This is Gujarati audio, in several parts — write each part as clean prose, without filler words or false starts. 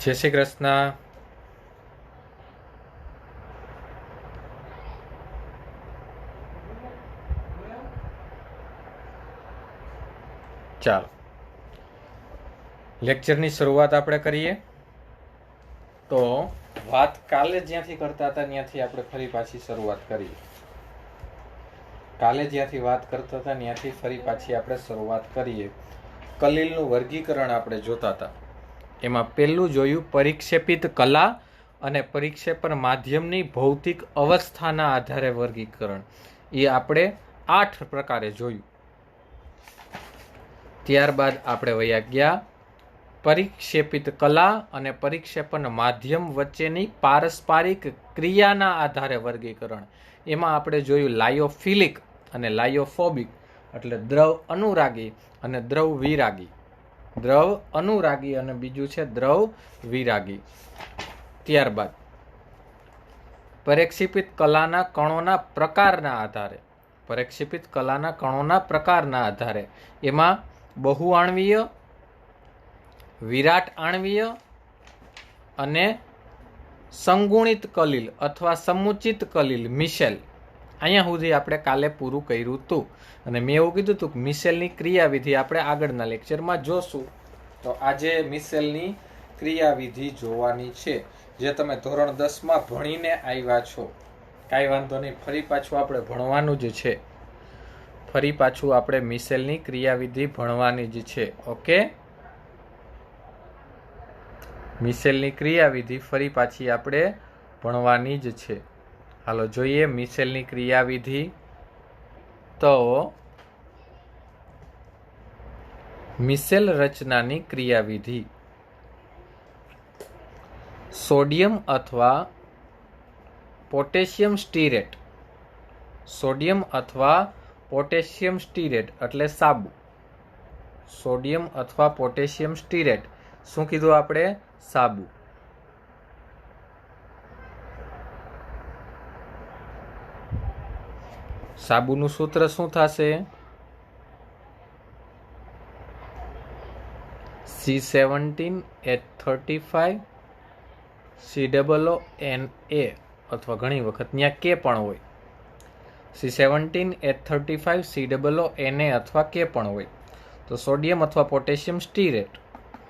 જય શ્રી કૃષ્ણ. ચાલો લેક્ચરની શરૂઆત આપણે કરીએ. તો વાત કાલે જ્યાંથી કરતા હતા ત્યાંથી આપણે ફરી પાછી શરૂઆત કરીએ. કાલે જ્યાંથી વાત કરતા હતા ત્યાંથી ફરી પાછી આપણે શરૂઆત કરીએ. કલીલનું વર્ગીકરણ આપણે જોતા હતા. એમાં પહેલું જોયું પરિક્ષેપિત કલા અને પરિક્ષેપણ માધ્યમની ભૌતિક અવસ્થાના આધારે વર્ગીકરણ. એ આપણે 8 પ્રકારે જોયું. ત્યારબાદ આપણે વયા ગયા પરિક્ષેપિત કલા અને પરિક્ષેપણ માધ્યમ વચ્ચેની પારસ્પરિક ક્રિયાના આધારે વર્ગીકરણ. એમાં આપણે જોયું લાયોફિલિક અને લાયોફોબિક, એટલે દ્રવ અનુરાગી અને દ્રવ વિરાગી. દ્રવ અનુરાગી અને બીજું છે દ્રવ વિરાગી. ત્યારબાદ પરિક્ષેપિત કલાના કણોના પ્રકારના આધારે, પરિક્ષેપિત કલાના કણોના પ્રકારના આધારે એમાં બહુઆણવીય, વિરાટ આણવીય અને સંગુણિત કલીલ અથવા સમુચિત કલીલ મિશેલ. અહીંયા સુધી આપણે કાલે પૂરું કર્યું હતું અને મેં એવું કીધું હતું કે મિશેલની ક્રિયાવિધિ આપણે આગળના લેક્ચરમાં જોશું. તો આજે મિશેલની ક્રિયાવિધિ જોવાની છે, જે તમે ધોરણ 10માં ભણીને આવ્યા છો. કાંઈ વાંધો નહીં, ફરી પાછું આપણે ભણવાનું જ છે. ફરી પાછું આપણે મિશેલની ક્રિયાવિધિ ભણવાની જ છે. ઓકે, મિશેલની ક્રિયાવિધિ ફરી પાછી આપણે ભણવાની જ છે. હાલો જોઈએ મિશેલની ક્રિયાવિધિ. તો મિશેલ રચનાની ક્રિયાવિધિ સોડિયમ અથવા પોટેશિયમ સ્ટીરેટ. સોડિયમ અથવા પોટેશિયમ સ્ટીરેટ એટલે સાબુ. સોડિયમ અથવા પોટેશિયમ સ્ટીરેટ શું કીધું આપણે? સાબુ. સાબુનું સૂત્ર શું થશે? C17H35 COONA, અથવા ઘણી વખત ત્યાં કે પણ હોય. C17H35 COONA અથવા કે પણ હોય. તો સોડિયમ અથવા પોટેશિયમ સ્ટીરેટ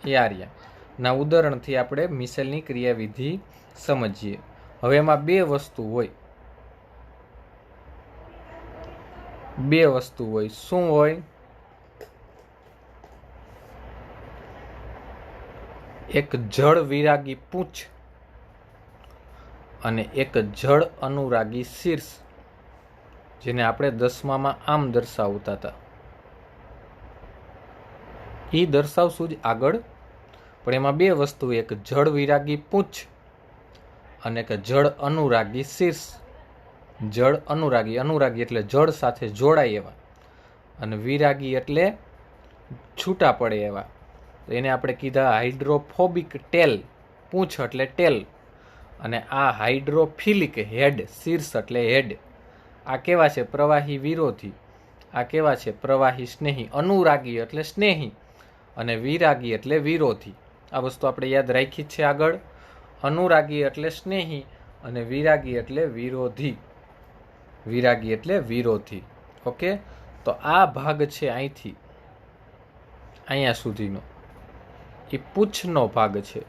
એ આર્યા ના ઉદાહરણથી આપણે મિશેલની ક્રિયાવિધિ સમજીએ. હવે એમાં બે વસ્તુ હોય. બે વસ્તુ હોય. શું હોય? એક જળ વિરાગી પૂંછ અને એક જળ અનુરાગી શીર્ષ, જેને આપણે 10માં આમ દર્શાવતા હતા. એ દર્શાવશું જ આગળ, પણ એમાં બે વસ્તુ, એક જળ વિરાગી પૂંછ અને એક જળ અનુરાગી શીર્ષ. જળ અનુરાગી, અનુરાગી એટલે જળ સાથે જોડાય એવા, અને વિરાગી એટલે છૂટા પડે એવા. તો એને આપણે કીધા હાઇડ્રોફોબિક ટેલ. પૂંછ એટલે ટેલ, અને આ હાઇડ્રોફિલિક હેડ, શીર્ષ એટલે હેડ. આ કેવા છે? પ્રવાહી વિરોધી. આ કેવા છે? પ્રવાહી સ્નેહી. અનુરાગી એટલે સ્નેહી અને વિરાગી એટલે વિરોધી. આ વસ્તુ આપણે યાદ રાખી છે આગળ. અનુરાગી એટલે સ્નેહી અને વિરાગી એટલે વિરોધી. વિરાગી એટલે વિરોધી. ઓકે, તો આ ભાગ છે અહીંથી અહીંયા સુધીનો, એ પૂંછનો ભાગ છે.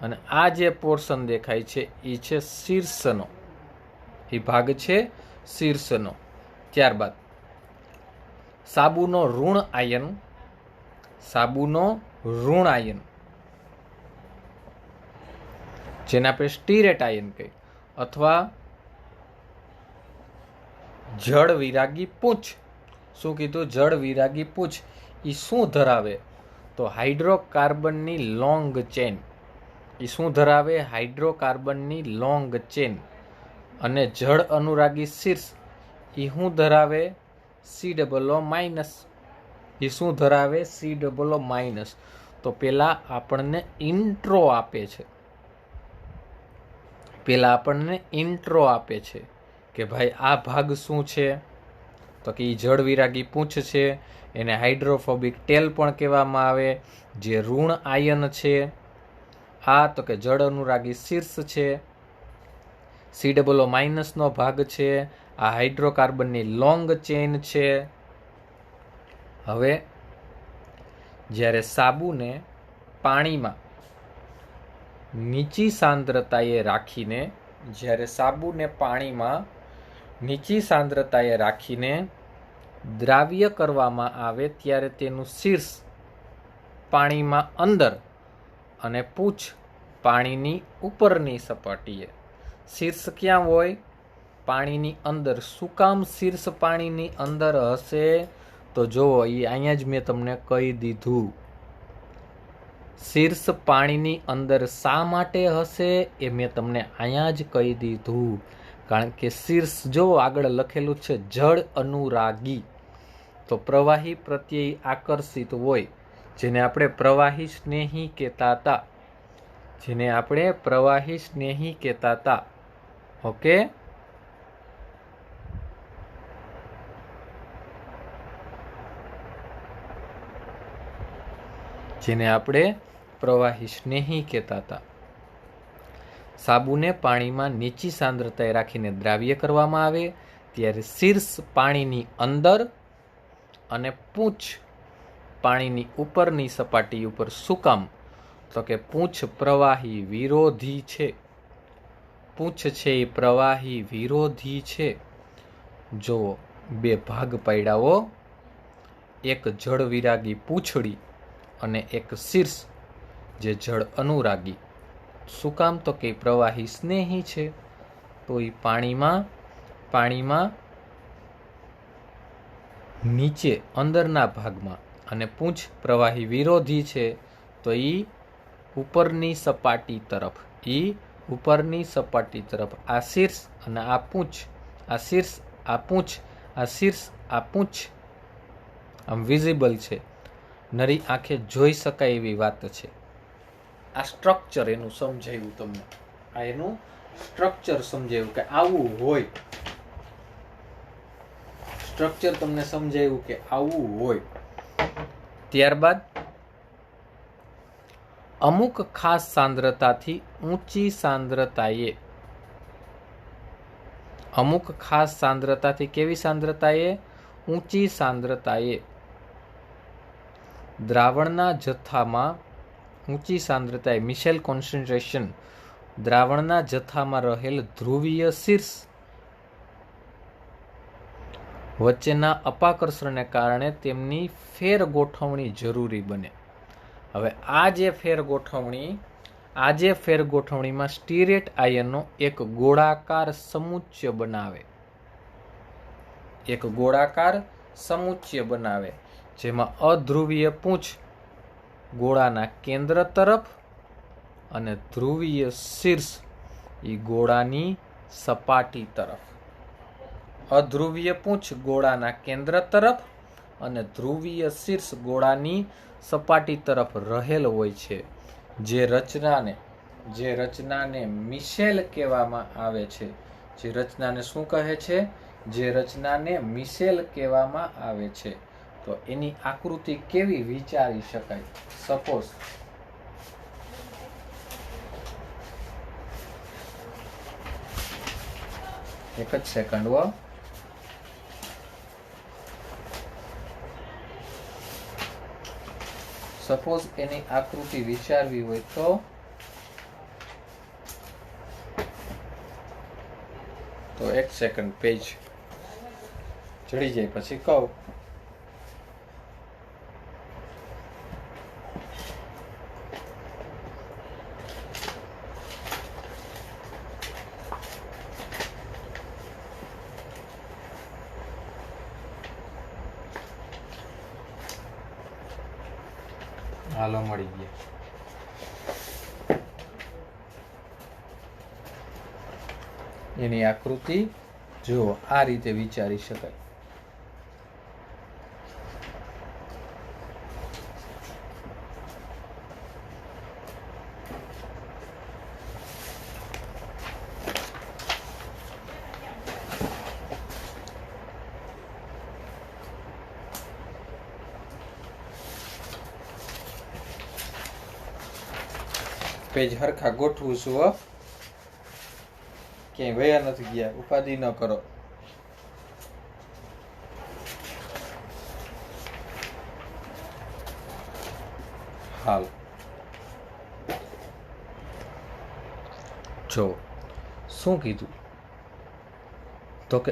અને આ જે પોર્શન દેખાય છે એ છે શીર્ષનો. એ ભાગ છે શીર્ષનો. ત્યારબાદ સાબુનો ઋણ આયન, સાબુનો ઋણ આયન, જેને આપણે સ્ટીરેટ આયન કહીએ, અથવા જળ વિરાગી પૂંછ. શું કીધું? જળ વિરાગી પૂંછ. એ શું ધરાવે? તો હાઇડ્રોકાર્બનની લોંગ ચેન. એ શું ધરાવે? હાઇડ્રોકાર્બનની લોંગ ચેન. અને જળ અનુરાગી શીર્ષ એ શું ધરાવે? COO-. એ શું ધરાવે? COO-. તો પેલા આપણને ઇન્ટ્રો આપે છે. પેલા આપણને ઇન્ટ્રો આપે છે કે ભાઈ આ ભાગ શું છે? તો કે એ જળ વિરાગી પૂંછ છે. એને હાઇડ્રોફોબિક ટેલ પણ કહેવામાં આવે, જે ઋણ આયન છે. આ તો કે જળ અનુરાગી શીર્ષ છે, COO- નો ભાગ છે, આ હાઇડ્રોકાર્બનની લોંગ ચેઇન છે. હવે જ્યારે સાબુને પાણીમાં નીચી સાંદ્રતાએ રાખીને દ્રાવ્ય કરવામાં આવે ત્યારે તેનું શીર્ષ પાણીમાં અંદર અને પૂંછ પાણીની ઉપરની સપાટીએ. શીર્ષ ક્યાં હોય? પાણીની અંદર. શું કામ શીર્ષ પાણીની અંદર હશે? તો જુઓ, એ અહીંયા જ મેં તમને કહી દીધું. શીર્ષ પાણીની અંદર શા માટે હશે એ મેં તમને અહીંયા જ કહી દીધું. કારણ કે શીર્ષ જો આગળ લખેલું છે જળ અનુરાગી, તો પ્રવાહી પ્રત્યે આકર્ષિત હોય, જેને આપણે પ્રવાહી સ્નેહી કહેતા હતા. ઓકે, જેને આપણે પ્રવાહી સ્નેહી કહેતા હતા. સાબુને પાણીમાં નીચી સાંદ્રતાએ રાખીને દ્રાવ્ય કરવામાં આવે ત્યારે શીર્ષ પાણીની અંદર અને પૂંછ પાણીની ઉપરની સપાટી ઉપર. શું કામ? તો કે પૂંછ પ્રવાહી વિરોધી છે. પૂંછ છે એ પ્રવાહી વિરોધી છે. જુઓ, બે ભાગ પાડ્યા. એક જળ વિરાગી પૂંછડી અને એક શીર્ષ જે જળ અનુરાગી. શું કામ? તો કે પ્રવાહી સ્નેહી છે, તો એ પાણીમાં નીચે અંદરના ભાગમાં, અને પૂંછ પ્રવાહી વિરોધી છે, તો એ ઉપરની સપાટી તરફ. આ શીર્ષ અને આ પૂંછ, આ શીર્ષ આ પૂંછ, આ શીર્ષ આ પૂંછ આમ વિઝિબલ છે, નરી આંખે જોઈ શકાય એવી વાત છે. આ સ્ટ્રક્ચર એનું સમજાયું તમને. આ એનું સ્ટ્રક્ચર સમજાયું કે આવું હોય. સ્ટ્રક્ચર તમને સમજાયું કે આવું હોય. ત્યારબાદ અમુક ખાસ સાંદ્રતાથી ઊંચી સાંદ્રતાએ, અમુક ખાસ સાંદ્રતાથી કેવી સાંદ્રતાએ? ઊંચી સાંદ્રતાએ દ્રાવણના જથ્થામાં, ઊંચી સાંદ્રતાએ મિશેલ કોન્સન્ટ્રેશન, દ્રાવણના જથ્થામાં રહેલ ધ્રુવીય શીર્ષ વચ્ચેના અપાકર્ષણને કારણે તેમની ફેરગોઠવણી જરૂરી બને. હવે આ જે ફેરગોઠવણીમાં સ્ટીરેટ આયનનો એક ગોળાકાર સમુચ્ચય બનાવે, જેમાં અધ્રુવીય પૂંછ ગોળાના કેન્દ્ર તરફ અને ધ્રુવીય શીર્ષ એ ગોળાની સપાટી તરફ. અધ્રુવીય પૂંછ ગોળાના કેન્દ્ર તરફ અને ધ્રુવીય શીર્ષ ગોળાની સપાટી તરફ રહેલ હોય છે. જે રચનાને મિશેલ કહેવામાં આવે છે. જે રચનાને શું કહે છે? જે રચનાને મિશેલ કહેવામાં આવે છે. તો એની આકૃતિ કેવી વિચારી શકાય? સપોઝ એક જ સેકન્ડ. સપોઝ એની આકૃતિ વિચારવી હોય તો એક સેકન્ડ, પેજ ચડી જાય પછી કહું. હાલો, મળી ગયા. એની આકૃતિ જુઓ, આ રીતે વિચારી શકાય. પેજ હરખા ગોઠવું છું હો, ક્યાંય વયા નથી ગયા, ઉપાધિ ન કરો. હાલ જો શું કીધું તો કે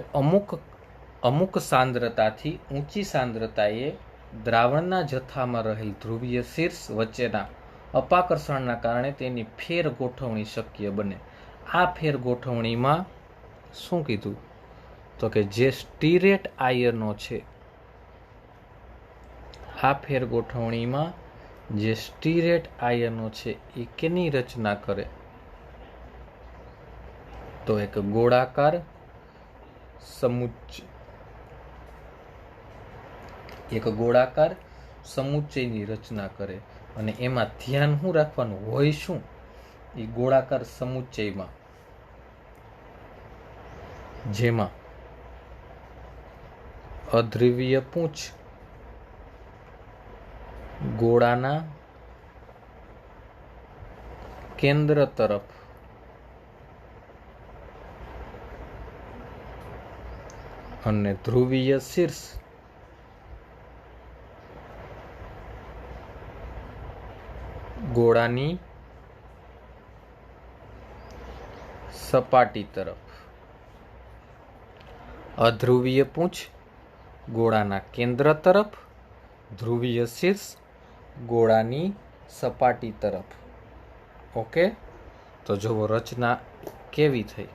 અમુક સાંદ્રતાથી ઊંચી સાંદ્રતાએ દ્રાવણના જથ્થામાં રહેલ ધ્રુવીય શીર્ષ વચ્ચેના અપાકર્ષણના કારણે તેની ફેર ગોઠવણી શક્ય બને. આ ફેર ગોઠવણીમાં શું કીધું તો કે જે સ્ટીરેટ આયનો છે, આ ફેર ગોઠવણીમાં જે સ્ટીરેટ આયનો છે એ કેની રચના કરે તો એક ગોળાકાર સમુચ્ચયની રચના કરે. અને એમાં ધ્યાન શું રાખવાનું હોય, શું એ ગોળાકાર સમુચ્ચયમાં જેમાં અધ્રુવીય પૂંછ ગોળાના કેન્દ્ર તરફ અને ધ્રુવીય શીર્ષ ગોળાની સપાટી તરફ. અધ્રુવીય પૂંછ ગોળાના કેન્દ્ર તરફ, ધ્રુવીય શીર્ષ ગોળાની સપાટી તરફ. ઓકે, તો જુઓ રચના કેવી થઈ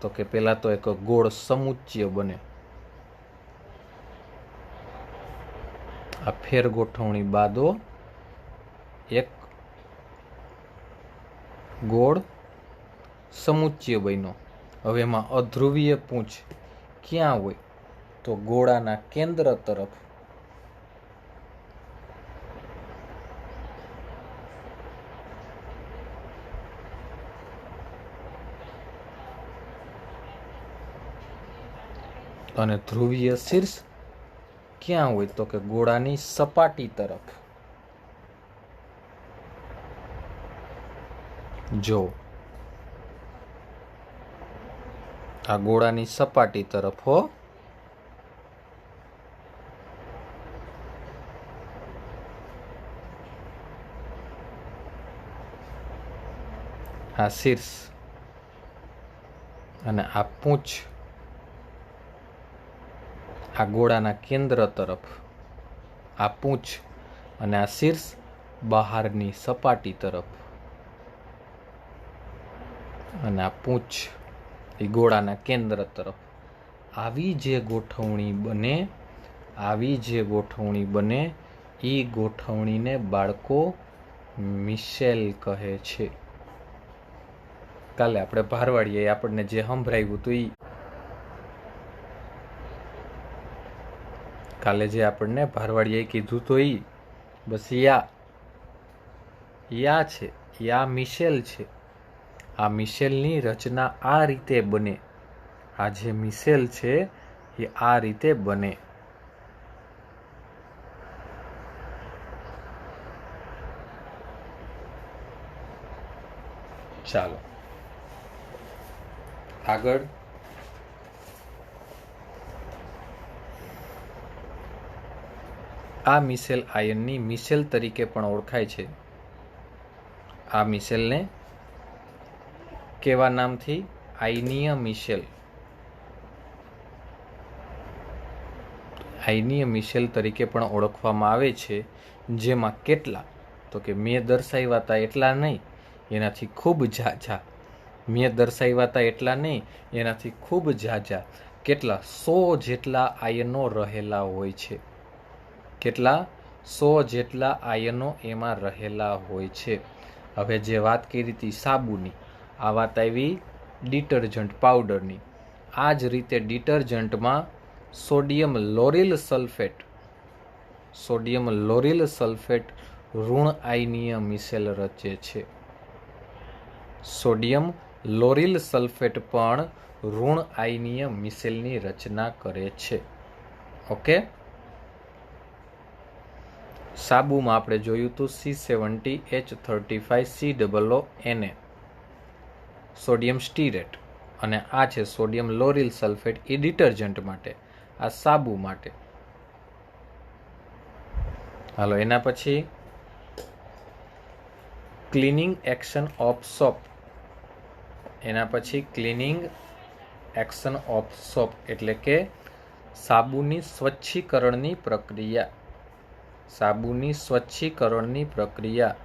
તો કે પહેલા તો એક ગોળ સમુચ્ચય બને. આ ફેર ગોઠવણી બાદો એક ગોળ સમુચ્ચય બન્યો. હવે એમાં અધ્રુવીય પૂંછ ક્યાં હોય તો ગોળાના કેન્દ્ર તરફ. અને ધ્રુવીય શીર્ષ ક્યાં હોય તો કે ગોળાની સપાટી તરફ. જો આ ગોળાની સપાટી તરફ હો. આ શીર્ષ અને આ પૂંછ આ ગોળાના કેન્દ્ર તરફ. આ પૂંછ અને આ શીર્ષ બહારની સપાટી તરફ. અને આ પૂંછ એ ગોળાના કેન્દ્ર તરફ. આવી જે ગોઠવણી બને એ ગોઠવણીને બાળકો મિશેલ કહે છે. કાલે આપણે ભારવાડીએ આપણને જે સંભળાવ્યું હતું કાલે જે આપણને ભારવાડીએ કીધું તો બસ યા છે, યા મિશેલ છે. આ મિશેલની રચના આ રીતે બને. આ જે મિશેલ છે એ આ રીતે બને. ચાલો આગળ. આ મિશેલ આયનની મિશેલ તરીકે પણ ઓળખાય છે. આ મિશેલને કેવા નામથી? આયનીય મિશેલ. આયનીય મિશેલ તરીકે પણ ઓળખવામાં આવે છે. જેમાં કેટલા તો કે મેં દર્શાવ્યા હતા એટલા નહીં, એનાથી ખૂબ ઝાઝા. મેં દર્શાવ્યા હતા એટલા નહીં, એનાથી ખૂબ ઝાઝા કેટલા 100 જેટલા આયનો રહેલા હોય છે. કેટલા? 100 જેટલા આયનો એમાં રહેલા હોય છે. હવે જે વાત કરી હતી સાબુની, આ વાત આવી ડિટર્જન્ટ પાવડરની. આ જ રીતે ડિટર્જન્ટમાં સોડિયમ લોરિલ સલ્ફેટ ઋણ આયનીય મિશેલ રચે છે. સોડિયમ લોરિલ સલ્ફેટ પણ ઋણ આયનીય મિશેલની રચના કરે છે. ઓકે, સાબુમાં આપણે જોયું હતું C70H35COO Na સોડિયમ સ્ટીરેટ, અને આ છે સોડિયમ લોરિલ સલ્ફેટ, એ ડિટર્જન્ટ માટે, આ સાબુ માટે. હાલો, એના પછી ક્લિનિંગ એક્શન ઓફ સોપ. એના પછી ક્લિનિંગ એક્શન ઓફ સોપ એટલે કે સાબુની સ્વચ્છીકરણની પ્રક્રિયા. સાબુની સ્વચ્છીકરણની પ્રક્રિયા.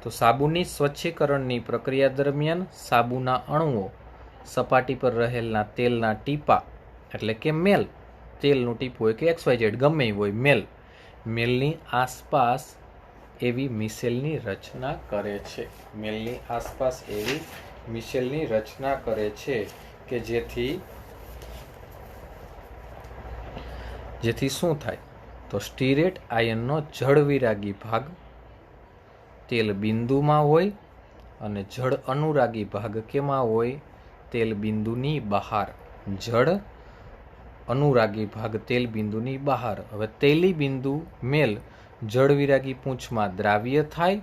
તો સાબુની સ્વચ્છીકરણની પ્રક્રિયા દરમિયાન સાબુના અણુઓ સપાટી પર રહેલા તેલના ટીપા એટલે કે મેલ, તેલનું ટીપું હોય કે XYZ ગમે હોય, મેલની આસપાસ એવી મિશેલની રચના કરે છે. મેલની આસપાસ એવી મિશેલની રચના કરે છે કે જેથી શું થાય? તો સ્ટીરેટ આયનનો જળવિરાગી ભાગ તેલ બિંદુમાં હોય અને જળ અનુરાગી ભાગ કેમાં હોય? તેલ બિંદુની બહાર. જળ અનુરાગી ભાગ તેલ બિંદુની બહાર. હવે તેલી બિંદુ મેલ જળવિરાગી પૂંછમાં દ્રાવ્ય થાય,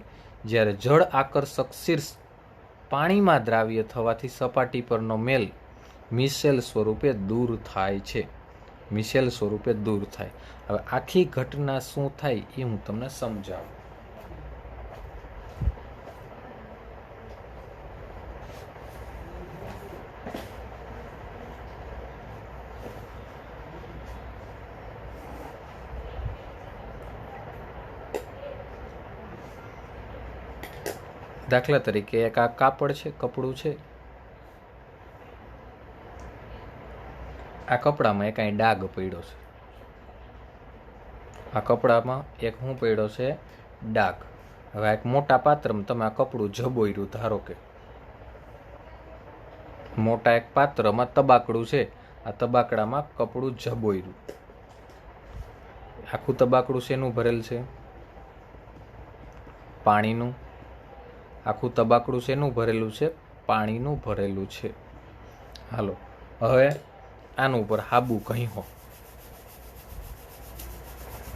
જ્યારે જળ આકર્ષક શીર્ષ પાણીમાં દ્રાવ્ય થવાથી સપાટી પરનો મેલ મિશેલ સ્વરૂપે દૂર થાય છે. મિશેલ સ્વરૂપે દૂર થાય. હવે આખી ઘટના શું થાય એ હું તમને સમજાવું. દાખલા તરીકે એક આ કાપડ છે, કપડું છે. આ કપડામાં એક અહીં ડાઘ પડ્યો છે. આ કપડામાં એક શું પડ્યો છે? ડાઘ. હવે એક મોટા પાત્રમાં તમે આ કપડું જબોર્યું, ધારો કે મોટા એક પાત્રમાં તબાકડું છે, આ તબાકડામાં કપડું જબોર્યું. આખું તબાકડું શેનું ભરેલ છે? પાણીનું. આખું તબાકડું શેનું ભરેલું છે? પાણીનું ભરેલું છે. હાલો, હવે આનું ઉપર હાબુ કહ્યું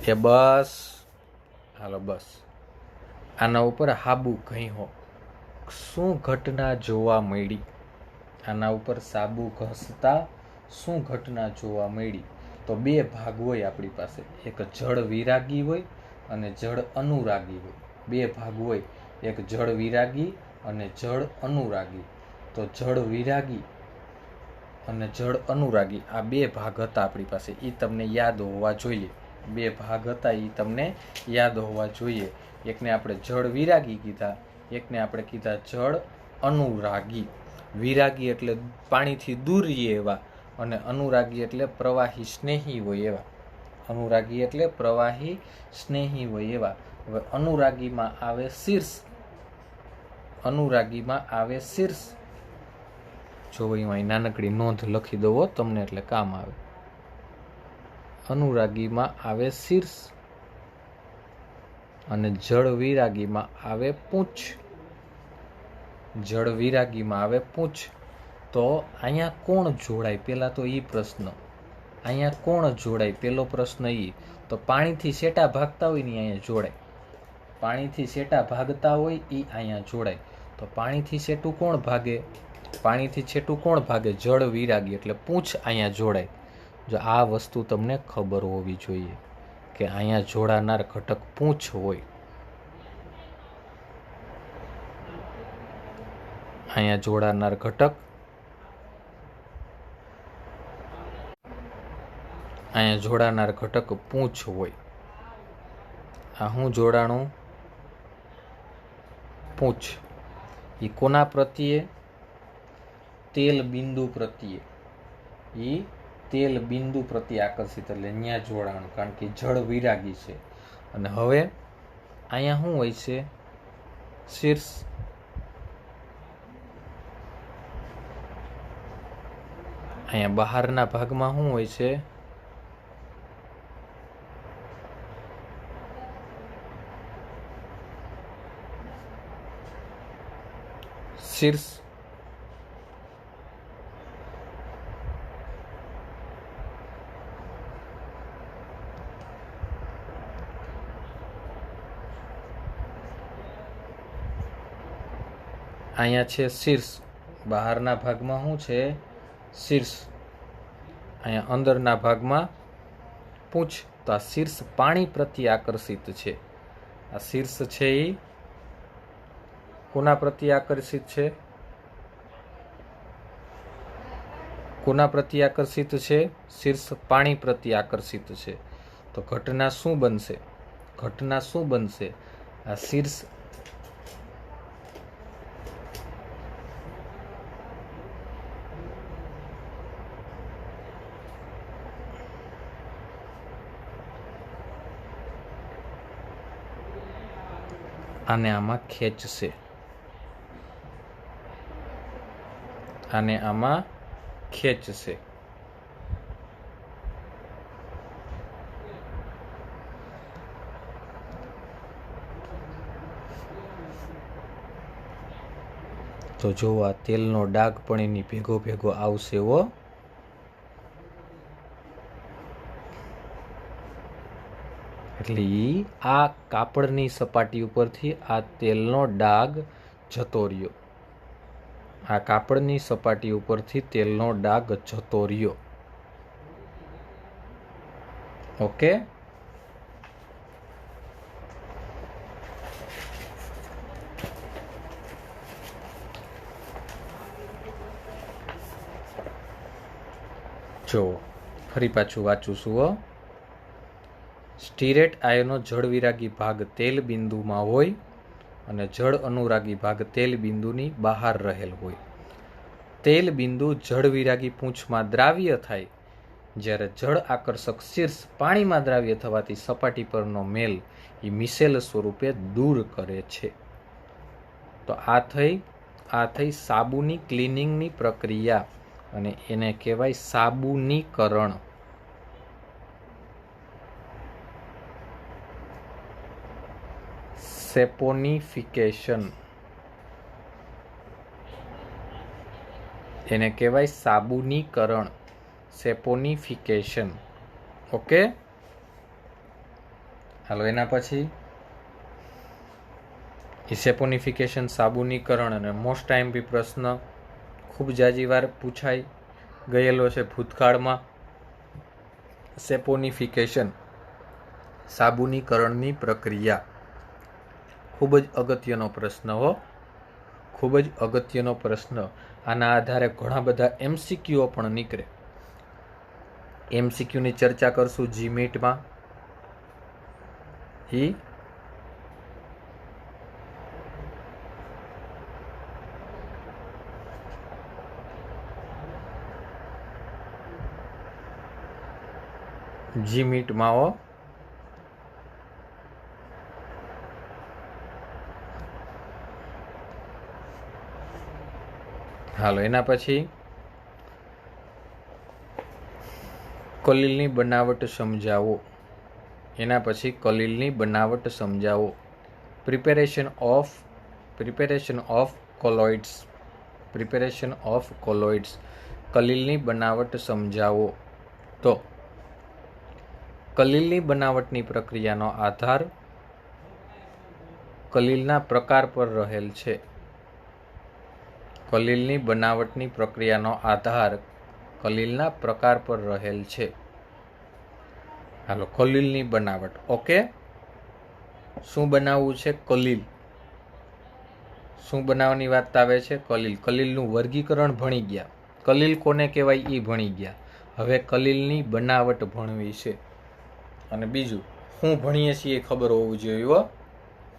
કે બસ, હાલો બસ, આના ઉપર હાબુ કહ્યું. શું ઘટના જોવા મળી? આના ઉપર સાબુ ઘસતા શું ઘટના જોવા મળી? તો બે ભાગ હોય આપણી પાસે, એક જળ વિરાગી હોય અને જળ અનુરાગી હોય. બે ભાગ હોય, એક જળ વિરાગી અને જળ અનુરાગી. તો જળ વિરાગી અને જળ અનુરાગી આ બે ભાગ હતા આપણી પાસે, એ તમને યાદ હોવા જોઈએ. બે ભાગ હતા એ તમને યાદ હોવા જોઈએ. એકને આપણે જળ વિરાગી કીધા, એકને આપણે કીધા જળ અનુરાગી. વિરાગી એટલે પાણીથી દૂર રહીએ એવા, અને અનુરાગી એટલે પ્રવાહી સ્નેહી હોય એવા. અનુરાગી એટલે પ્રવાહી સ્નેહી હોય એવા. હવે અનુરાગીમાં આવે શીર્ષ. અનુરાગીમાં આવે શીર્ષ. જો અહીં નાનકડી નોંધ લખી દો તમને, એટલે કામ આવે. અનુરાગીમાં આવે શીર્ષ અને જળ વિરાગીમાં આવે પૂંછ. જળ વિરાગીમાં આવે પૂંછ. તો અહીંયા કોણ જોડાય? પેલા તો એ પ્રશ્ન, અહીંયા કોણ જોડાય? પેલો પ્રશ્ન એ. તો પાણીથી સેટા ભાગતા હોય ને અહીંયા જોડાય. પાણીથી સેટા ભાગતા હોય એ અહીંયા જોડાય. તો પાણીથી સેટું કોણ ભાગે? પાણીથી છેટું કોણ ભાગે? જળ વિરાગી, એટલે પૂંછ અહીંયા જોડાય. જો આ વસ્તુ તમને ખબર હોવી જોઈએ કે અહીંયા જોડાનાર ઘટક પૂંછ હોય. અહીંયા જોડાનાર ઘટક, અહીંયા જોડાનાર ઘટક પૂંછ હોય. આ હું જોડાણું? પૂંછ. એ કોના પ્રત્યે? તેલ બિંદુ પ્રત્યે. એ તેલ બિંદુ પ્રત્યે આકર્ષિત, એટલે અહીંયા જોડાણ, કારણ કે જળ વિરાગી છે. અને હવે અહીંયા શું હોય છે? શીર્ષ. અહીંયા બહારના ભાગમાં શું હોય છે? શીર્ષ. અહીંયા છે શીર્ષ, બહારના ભાગમાં શું છે? શીર્ષ. અહીંયા અંદરના ભાગમાં પૂંછ. તો આ શીર્ષ પાણી પ્રત્યે આકર્ષિત છે. આ શીર્ષ છે એ કોના પ્રત્યે આકર્ષિત છે? કોના પ્રત્યે આકર્ષિત છે? શીર્ષ પાણી પ્રત્યે આકર્ષિત છે. તો ઘટના શું બનશે? ઘટના શું બનશે? આ શીર્ષ આને આમાં ખેંચશે. આને આમાં ખેંચશે. તો જો આ તેલનો ડાઘ પણ એની ભેગો ભેગો આવશે હો. એટલે આ કાપડની સપાટી ઉપરથી આ તેલનો ડાઘ જતો રહ્યો. આ કાપડની સપાટી ઉપરથી તેલનો ડાઘ જતો રહ્યો. ઓકે. જો ફરી પાછું વાંચું છું હો. સ્ટીરેટ આયનો જળ વિરાગી ભાગ તેલ બિંદુમાં હોય અને જળ અનુરાગી ભાગ તેલ બિંદુની બહાર રહેલ હોય. તેલ બિંદુ જળ વિરાગી પૂંછમાં દ્રાવ્ય થાય જ્યારે જળ આકર્ષક શીર્ષ પાણીમાં દ્રાવ્ય થવાથી સપાટી પરનો મેલ એ મિસેલ સ્વરૂપે દૂર કરે છે. તો આ થઈ સાબુની ક્લિનિંગની પ્રક્રિયા અને એને કહેવાય સાબુનીકરણ. સેપોનિફિકેશન. એને કહેવાય સાબુનીકરણ, સેપોનિફિકેશન. ઓકે. હાલો એના પછી એ સેપોનિફિકેશન, સાબુનીકરણ અને મોસ્ટ ટાઈમ બી પ્રશ્ન ખૂબ જાજી વાર પૂછાઈ ગયેલો છે ભૂતકાળમાં. સેપોનિફિકેશન, સાબુનીકરણની પ્રક્રિયા. ખૂબ જ અગત્યનો પ્રશ્ન હો. ખૂબ જ અગત્યનો પ્રશ્ન. આના આધારે ઘણા બધા એમસીક્યુઓ પણ નીકળે. એમસીક્યુની ચર્ચા કરશું જીમીટમાં. જીમીટમાં હો. હાલો એના પછી કલીલની બનાવટ સમજાવો. એના પછી કલીલની બનાવટ સમજાવો. Preparation of colloids. Preparation of colloids. કલીલની બનાવટ સમજાવો. તો કલીલની બનાવટની પ્રક્રિયાનો આધાર કલીલના પ્રકાર પર રહેલ છે. કલીલની બનાવટની પ્રક્રિયાનો આધાર કલીલના પ્રકાર પર રહેલ છે. હાલો કલીલની બનાવટ. ઓકે. શું બનાવવું છે? કલીલ. શું બનાવવાની વાત આવે છે? કલીલ. કલીલનું વર્ગીકરણ ભણી ગયા. કલીલ કોને કહેવાય એ ભણી ગયા. હવે કલીલની બનાવટ ભણવી છે. અને બીજું હું ભણીએ છીએ એ ખબર હોવું જોઈએ.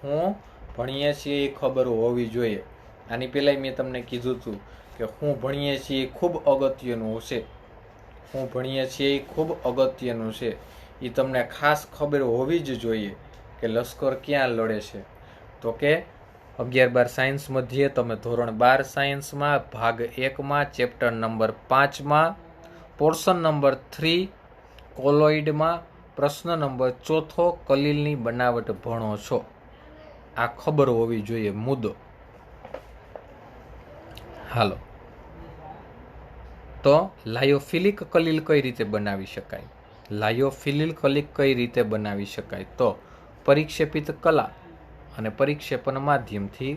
હું ભણીએ છીએ એ ખબર હોવી જોઈએ. આની પહેલાં મેં તમને કીધું હતું કે હું ભણીએ છીએ એ ખૂબ અગત્યનું છે. હું ભણીએ છીએ એ ખૂબ અગત્યનું છે. એ તમને ખાસ ખબર હોવી જ જોઈએ કે લશ્કર ક્યાં લડે છે. તો કે 11-12 સાયન્સ મધ્યે તમે ધોરણ 12 સાયન્સમાં ભાગ 1માં ચેપ્ટર નંબર 5માં પોર્શન નંબર 3 કોલોઇડમાં પ્રશ્ન નંબર 4 કલીલની બનાવટ ભણો છો. આ ખબર હોવી જોઈએ મુદ્દો. હાલો તો લાયોફિલિક કલીલ કઈ રીતે બનાવી શકાય? લાયોફિલિક કલીલ કઈ રીતે બનાવી શકાય? તો પરિક્ષેપિત કલા અને પરિક્ષેપણ માધ્યમથી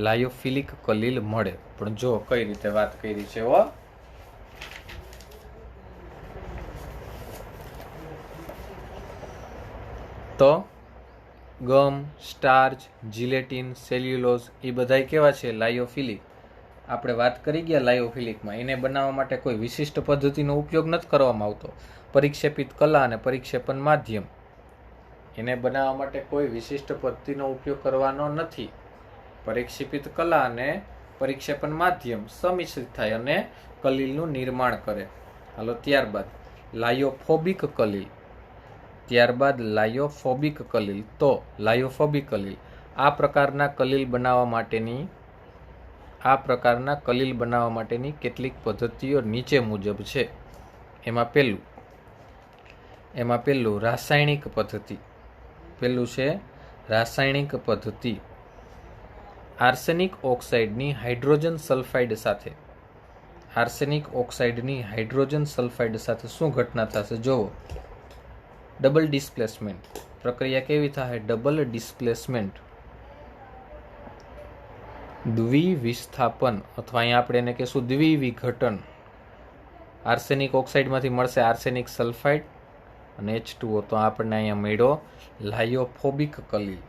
લાયોફિલિક કલીલ મળે. પણ જો કઈ રીતે વાત કરી છે હો. તો ગમ, સ્ટાર્ચ, જીલેટિન, સેલ્યુલોઝ એ બધા કેવા છે? લાયોફિલિક. આપણે વાત કરી ગયા લાયોફિલિકમાં. એને બનાવવા માટે કોઈ વિશિષ્ટ પદ્ધતિનો ઉપયોગ નથી કરવામાં આવતો. પરિક્ષેપિત કલા અને પરિક્ષેપણ માધ્યમ, એને બનાવવા માટે કોઈ વિશિષ્ટ પદ્ધતિનો ઉપયોગ કરવાનો નથી. પરિક્ષેપિત કલા અને પરિક્ષેપણ માધ્યમ સમિશ્રિત થાય અને કલીલનું નિર્માણ કરે. હાલો, ત્યારબાદ લાયોફોબિક કલીલ. ત્યારબાદ લાયોફોબિક કલીલ. તો લાયોફોબિક કલીલ આ પ્રકારના કલીલ બનાવવા માટેની કેટલીક પદ્ધતિઓ નીચે મુજબ છે. એમાં પહેલું રાસાયણિક પદ્ધતિ. પહેલું છે રાસાયણિક પદ્ધતિ. આર્સેનિક ઓક્સાઇડની હાઇડ્રોજન સલ્ફાઇડ સાથે શું ઘટના થશે? જોવો, ડબલ ડિસ્પ્લેસમેન્ટ. પ્રક્રિયા કેવી થાય? ડબલ ડિસ્પ્લેસમેન્ટ, દ્વિવિસ્થાપન, અથવા અહીંયા આપણે એને કહીશું દ્વિવિઘટન. આર્સેનિક ઓક્સાઇડમાંથી મળશે આર્સેનિક સલ્ફાઇડ અને H2O. તો આપણને અહીંયા મળ્યો લાયોફોબિક કલીલ.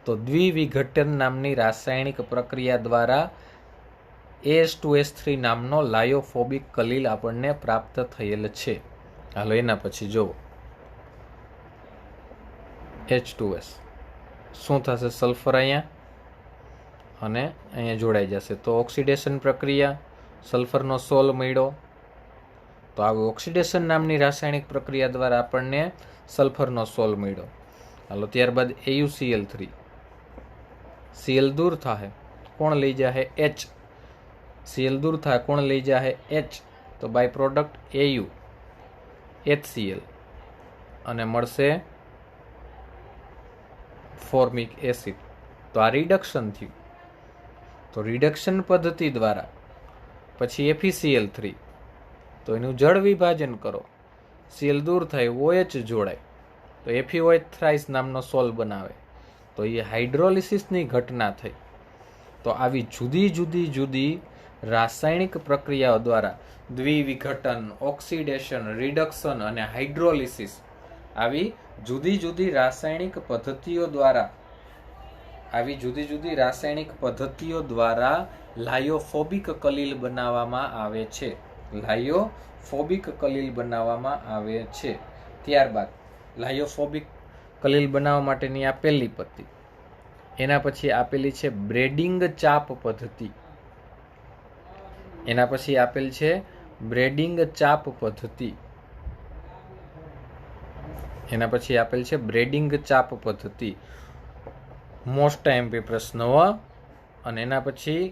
તો દ્વિવિઘટન નામની રાસાયણિક પ્રક્રિયા દ્વારા AS2S3 નામનો લાયોફોબિક કલીલ આપણને પ્રાપ્ત થયેલ છે. હાલો, એના પછી જુઓ, H2S શું થશે? સલ્ફર અહીંયા અને અહીંયા જોડાઈ જશે. તો ઓક્સિડેશન પ્રક્રિયા, સલ્ફરનો સોલ મળ્યો. તો આવી ઓક્સિડેશન નામની રાસાયણિક પ્રક્રિયા દ્વારા આપણને સલ્ફરનો સોલ મળ્યો. હાલો, ત્યારબાદ AuCl3. Cl દૂર થાય, કોણ લઈ જાય? H. Cl દૂર થાય, કોણ લઈ જાય? H. તો બાય પ્રોડક્ટ Au HCl અને મળશે ફોર્મિક એસિડ. તો આ રિડક્શન થયું. તો રિડક્શન પદ્ધતિ દ્વારા પછી FeCl3. તો એનું જળ વિભાજન કરો, Cl દૂર થાય, OH જોડાય, તો FeOH થ્રાઇસ નામનો સોલ બનાવે. તો એ હાઇડ્રોલિસિસની ઘટના થઈ. તો આવી જુદી રાસાયણિક પ્રક્રિયાઓ દ્વારા દ્વિવિઘટન, ઓક્સિડેશન, રિડક્શન અને હાઇડ્રોલિસિસ, આવી જુદી રાસાયણિક પદ્ધતિઓ દ્વારા લાયોફોબિક કલીલ બનાવવામાં આવે છે. ત્યારબાદ લાયોફોબિક કલીલ બનાવવા માટેની આ પહેલી પદ્ધતિ. એના પછી આપેલી છે બ્રેડિંગ ચાપ પદ્ધતિ. મોસ્ટ એમપી પ્રશ્ન. અને એના પછી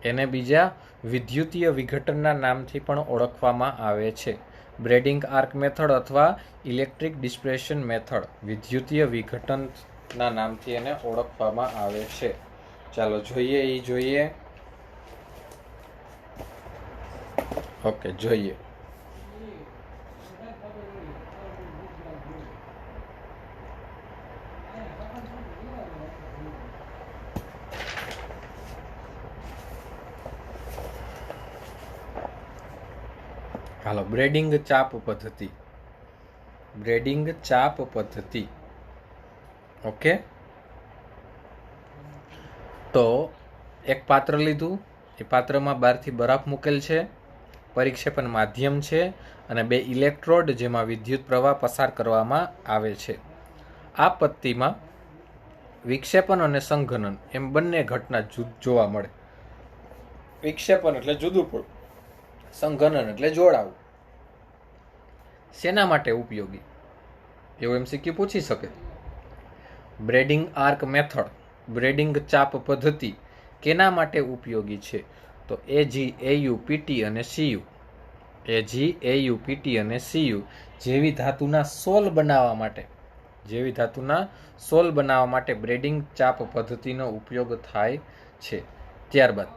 એને બીજા વિદ્યુતીય વિઘટનના નામથી પણ ઓળખવામાં આવે છે. બ્રેડિંગ આર્ક મેથડ અથવા ઇલેક્ટ્રિક ડિસ્પ્રેશન મેથડ, વિદ્યુતીય વિઘટનના નામથી એને ઓળખવામાં આવે છે. ચાલો જોઈએ. ઓકે, જોઈએ. હાલો, બ્રેડિંગ ચાપ પદ્ધતિ. ઓકે, તો એક પાત્ર લીધું, એ પાત્રમાં બહારથી બરફ મૂકેલ છે, પરિક્ષેપણ માધ્યમ છે અને 2 ઇલેક્ટ્રોડ જેમાં વિદ્યુત પ્રવાહ પસાર કરવામાં આવે છે. આ પદ્ધતિમાં વિક્ષેપણ અને સંઘનન એમ બંને ઘટના જોવા મળે. વિક્ષેપણ એટલે જુદું પડવું, સંઘનન એટલે જોડાવું. શેના માટે ઉપયોગી? એવું MCQ પૂછી શકે. બ્રેડિંગ આર્ક મેથડ, બ્રેડિંગ ચાપ પદ્ધતિ કેના માટે ઉપયોગી છે? તો Ag, Au, Pt અને Cu જેવી ધાતુના સોલ બનાવવા માટે બ્રેડિંગ ચાપ પદ્ધતિનો ઉપયોગ થાય છે. ત્યારબાદ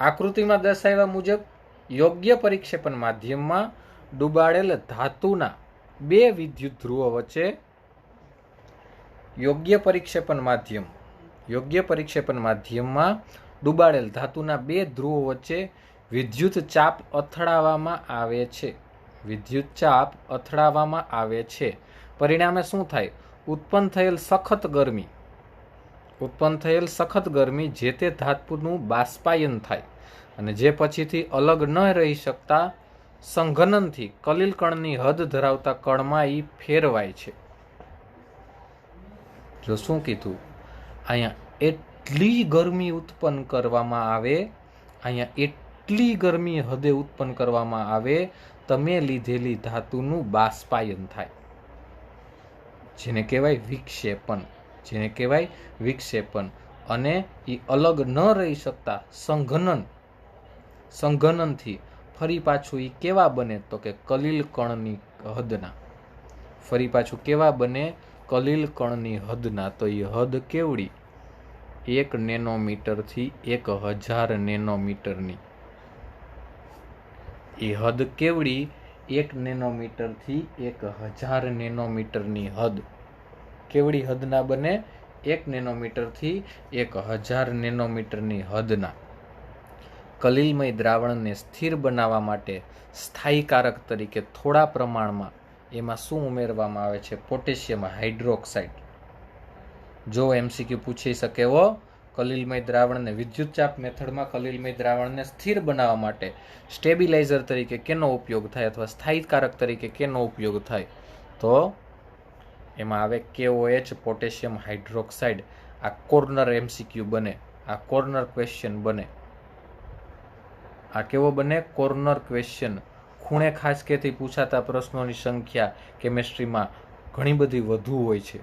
આકૃતિમાં દર્શાવ્યા મુજબ યોગ્ય પરિક્ષેપણ માધ્યમમાં ડૂબાડેલ ધાતુના 2 વિદ્યુત ધ્રુવો વચ્ચે યોગ્ય પરિક્ષેપણ માધ્યમ, યોગ્ય પરિક્ષેપણ માધ્યમમાં ડૂબાડેલ ધાતુના બે ધ્રુવો વચ્ચે વિદ્યુત ચાપ અથડાવવામાં આવે છે. વિદ્યુત ચાપ અથડાવવામાં આવે છે. પરિણામે શું થાય? ઉત્પન્ન થયેલ સખત ગરમી જે તે ધાતુનું બાષ્પાયન થાય અને જે પછીથી અલગ ન રહી શકતા સંઘનનથી કલીલ કણની હદ ધરાવતા કણમાં ઈ ફેરવાય છે. જો શું કીધું? અહીંયા એટલી ગરમી ઉત્પન્ન કરવામાં આવે, અહીંયા એટલી ગરમી હદે ઉત્પન્ન કરવામાં આવે, તમે લીધેલી ધાતુનું બાષ્પાયન થાય, જેને કહેવાય વિક્ષેપણ, જેને કહેવાય વિક્ષેપણ. અને એ અલગ ન રહી શકતા સંઘનનથી ફરી પાછું એ કેવા બને? તો કે કલીલ કણની હદના. ફરી પાછું કેવા બને? કલીલ કણની હદના. તો એ હદ કેવડી? 1 નેનોમીટરથી 1000 નેનોમીટરની. એ હદ કેવડી? 1 નેનોમીટરથી 1000 નેનોમીટરની હદ. કેવડી હદના બને? 1 નેનોમીટરથી 1000 નેનોમીટરની હદના. કલીલમય દ્રાવણને સ્થિર બનાવવા માટે સ્થાયીકારક તરીકે થોડા પ્રમાણમાં એમાં શું ઉમેરવામાં આવે છે? Potassium hydroxide. જો એમસીક્યુ પૂછી શકે એવો કલીલમય દ્રાવણને વિદ્યુતચાપ મેથડમાં કલીલમય દ્રાવણને સ્થિર બનાવવા માટે સ્ટેબિલાઇઝર તરીકે કેનો ઉપયોગ થાય અથવા સ્થાયીકારક તરીકે કેનો ઉપયોગ થાય? તો એમાં આવે KOH, પોટેશિયમ હાઇડ્રોક્સાઇડ. આ કોર્નર એમસીક્યુ બને, આ કોર્નર ક્વેશ્ચન બને. આ કેવો બને? Corner question. ખૂણે ખાસ કેથી પૂછાતા પ્રશ્નોની સંખ્યા કેમેસ્ટ્રીમાં ઘણી બધી વધુ હોય છે.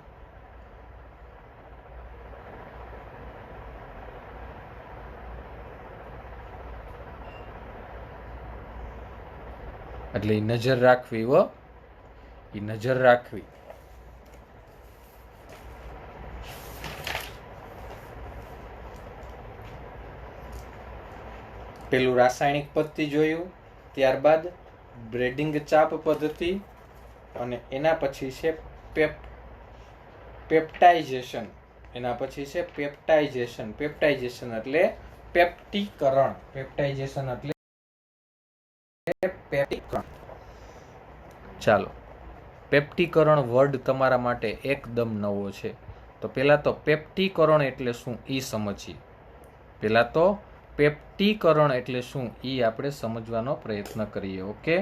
એટલે એ નજર રાખવી હો, એ નજર રાખવી. પેલું રાસાયણિક પદ્ધતિ જોયું, ત્યારબાદ બ્રેડિંગ ચાપ પદ્ધતિ, અને એના પછી છે પેપ્ટાઇઝેશન. એના પછી છે પેપ્ટાઇઝેશન. પેપ્ટાઇઝેશન એટલે પેપ્ટીકરણ. પેપ્ટાઇઝેશન એટલે પેપ્ટીકરણ. ચાલો, પેપ્ટીકરણ વર્ડ તમારા માટે એકદમ નવો છે. તો પહેલા તો પેપ્ટીકરણ એટલે શું ઈ સમજીએ. પહેલા તો પેપ્ટીકરણ એટલે શું ઈ આપણે સમજવાનો પ્રયત્ન કરીએ. ઓકે,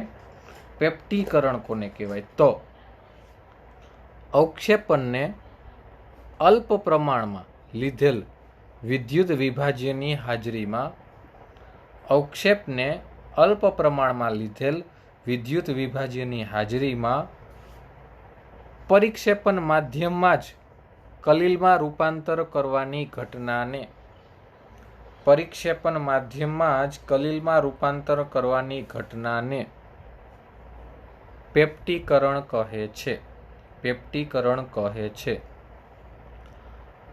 પેપ્ટીકરણ કોને કહેવાય? તો અવક્ષેપણને અલ્પ પ્રમાણમાં લીધેલ વિદ્યુત વિભાજ્યની હાજરીમાં, અવક્ષેપને અલ્પ પ્રમાણમાં લીધેલ વિદ્યુત વિભાજ્યની હાજરીમાં પરિક્ષેપણ માધ્યમમાં જ કલીલમાં રૂપાંતર કરવાની ઘટનાને, પરિક્ષેપણ માધ્યમમાં જ કલીલમાં રૂપાંતર કરવાની ઘટનાને પેપ્ટીકરણ કહે છે. પેપ્ટીકરણ કહે છે.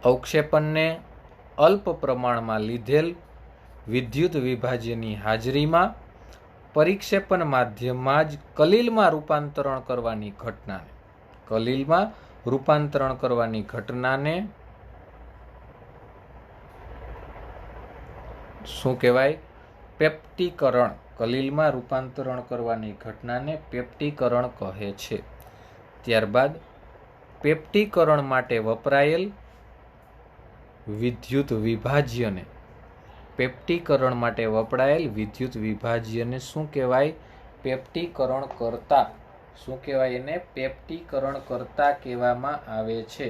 અવક્ષેપણને અલ્પ પ્રમાણમાં લીધેલ વિદ્યુત વિભાજ્યની હાજરીમાં પરિક્ષેપણ માધ્યમમાં જ કલીલમાં રૂપાંતરણ કરવાની ઘટનાને, કલીલમાં રૂપાંતરણ કરવાની ઘટનાને શું કહેવાય? પેપ્ટીકરણ. કલીલમાં રૂપાંતરણ કરવાની ઘટનાને પેપ્ટીકરણ કહે છે. ત્યારબાદ પેપ્ટીકરણ માટે વપરાયેલ વિદ્યુત વિભાજ્યને, પેપ્ટીકરણ માટે વપરાયેલ વિદ્યુત વિભાજ્યને શું કહેવાય? પેપ્ટીકરણ કર્તા. શું કહેવાય એને? પેપ્ટીકરણ કર્તા કહેવામાં આવે છે.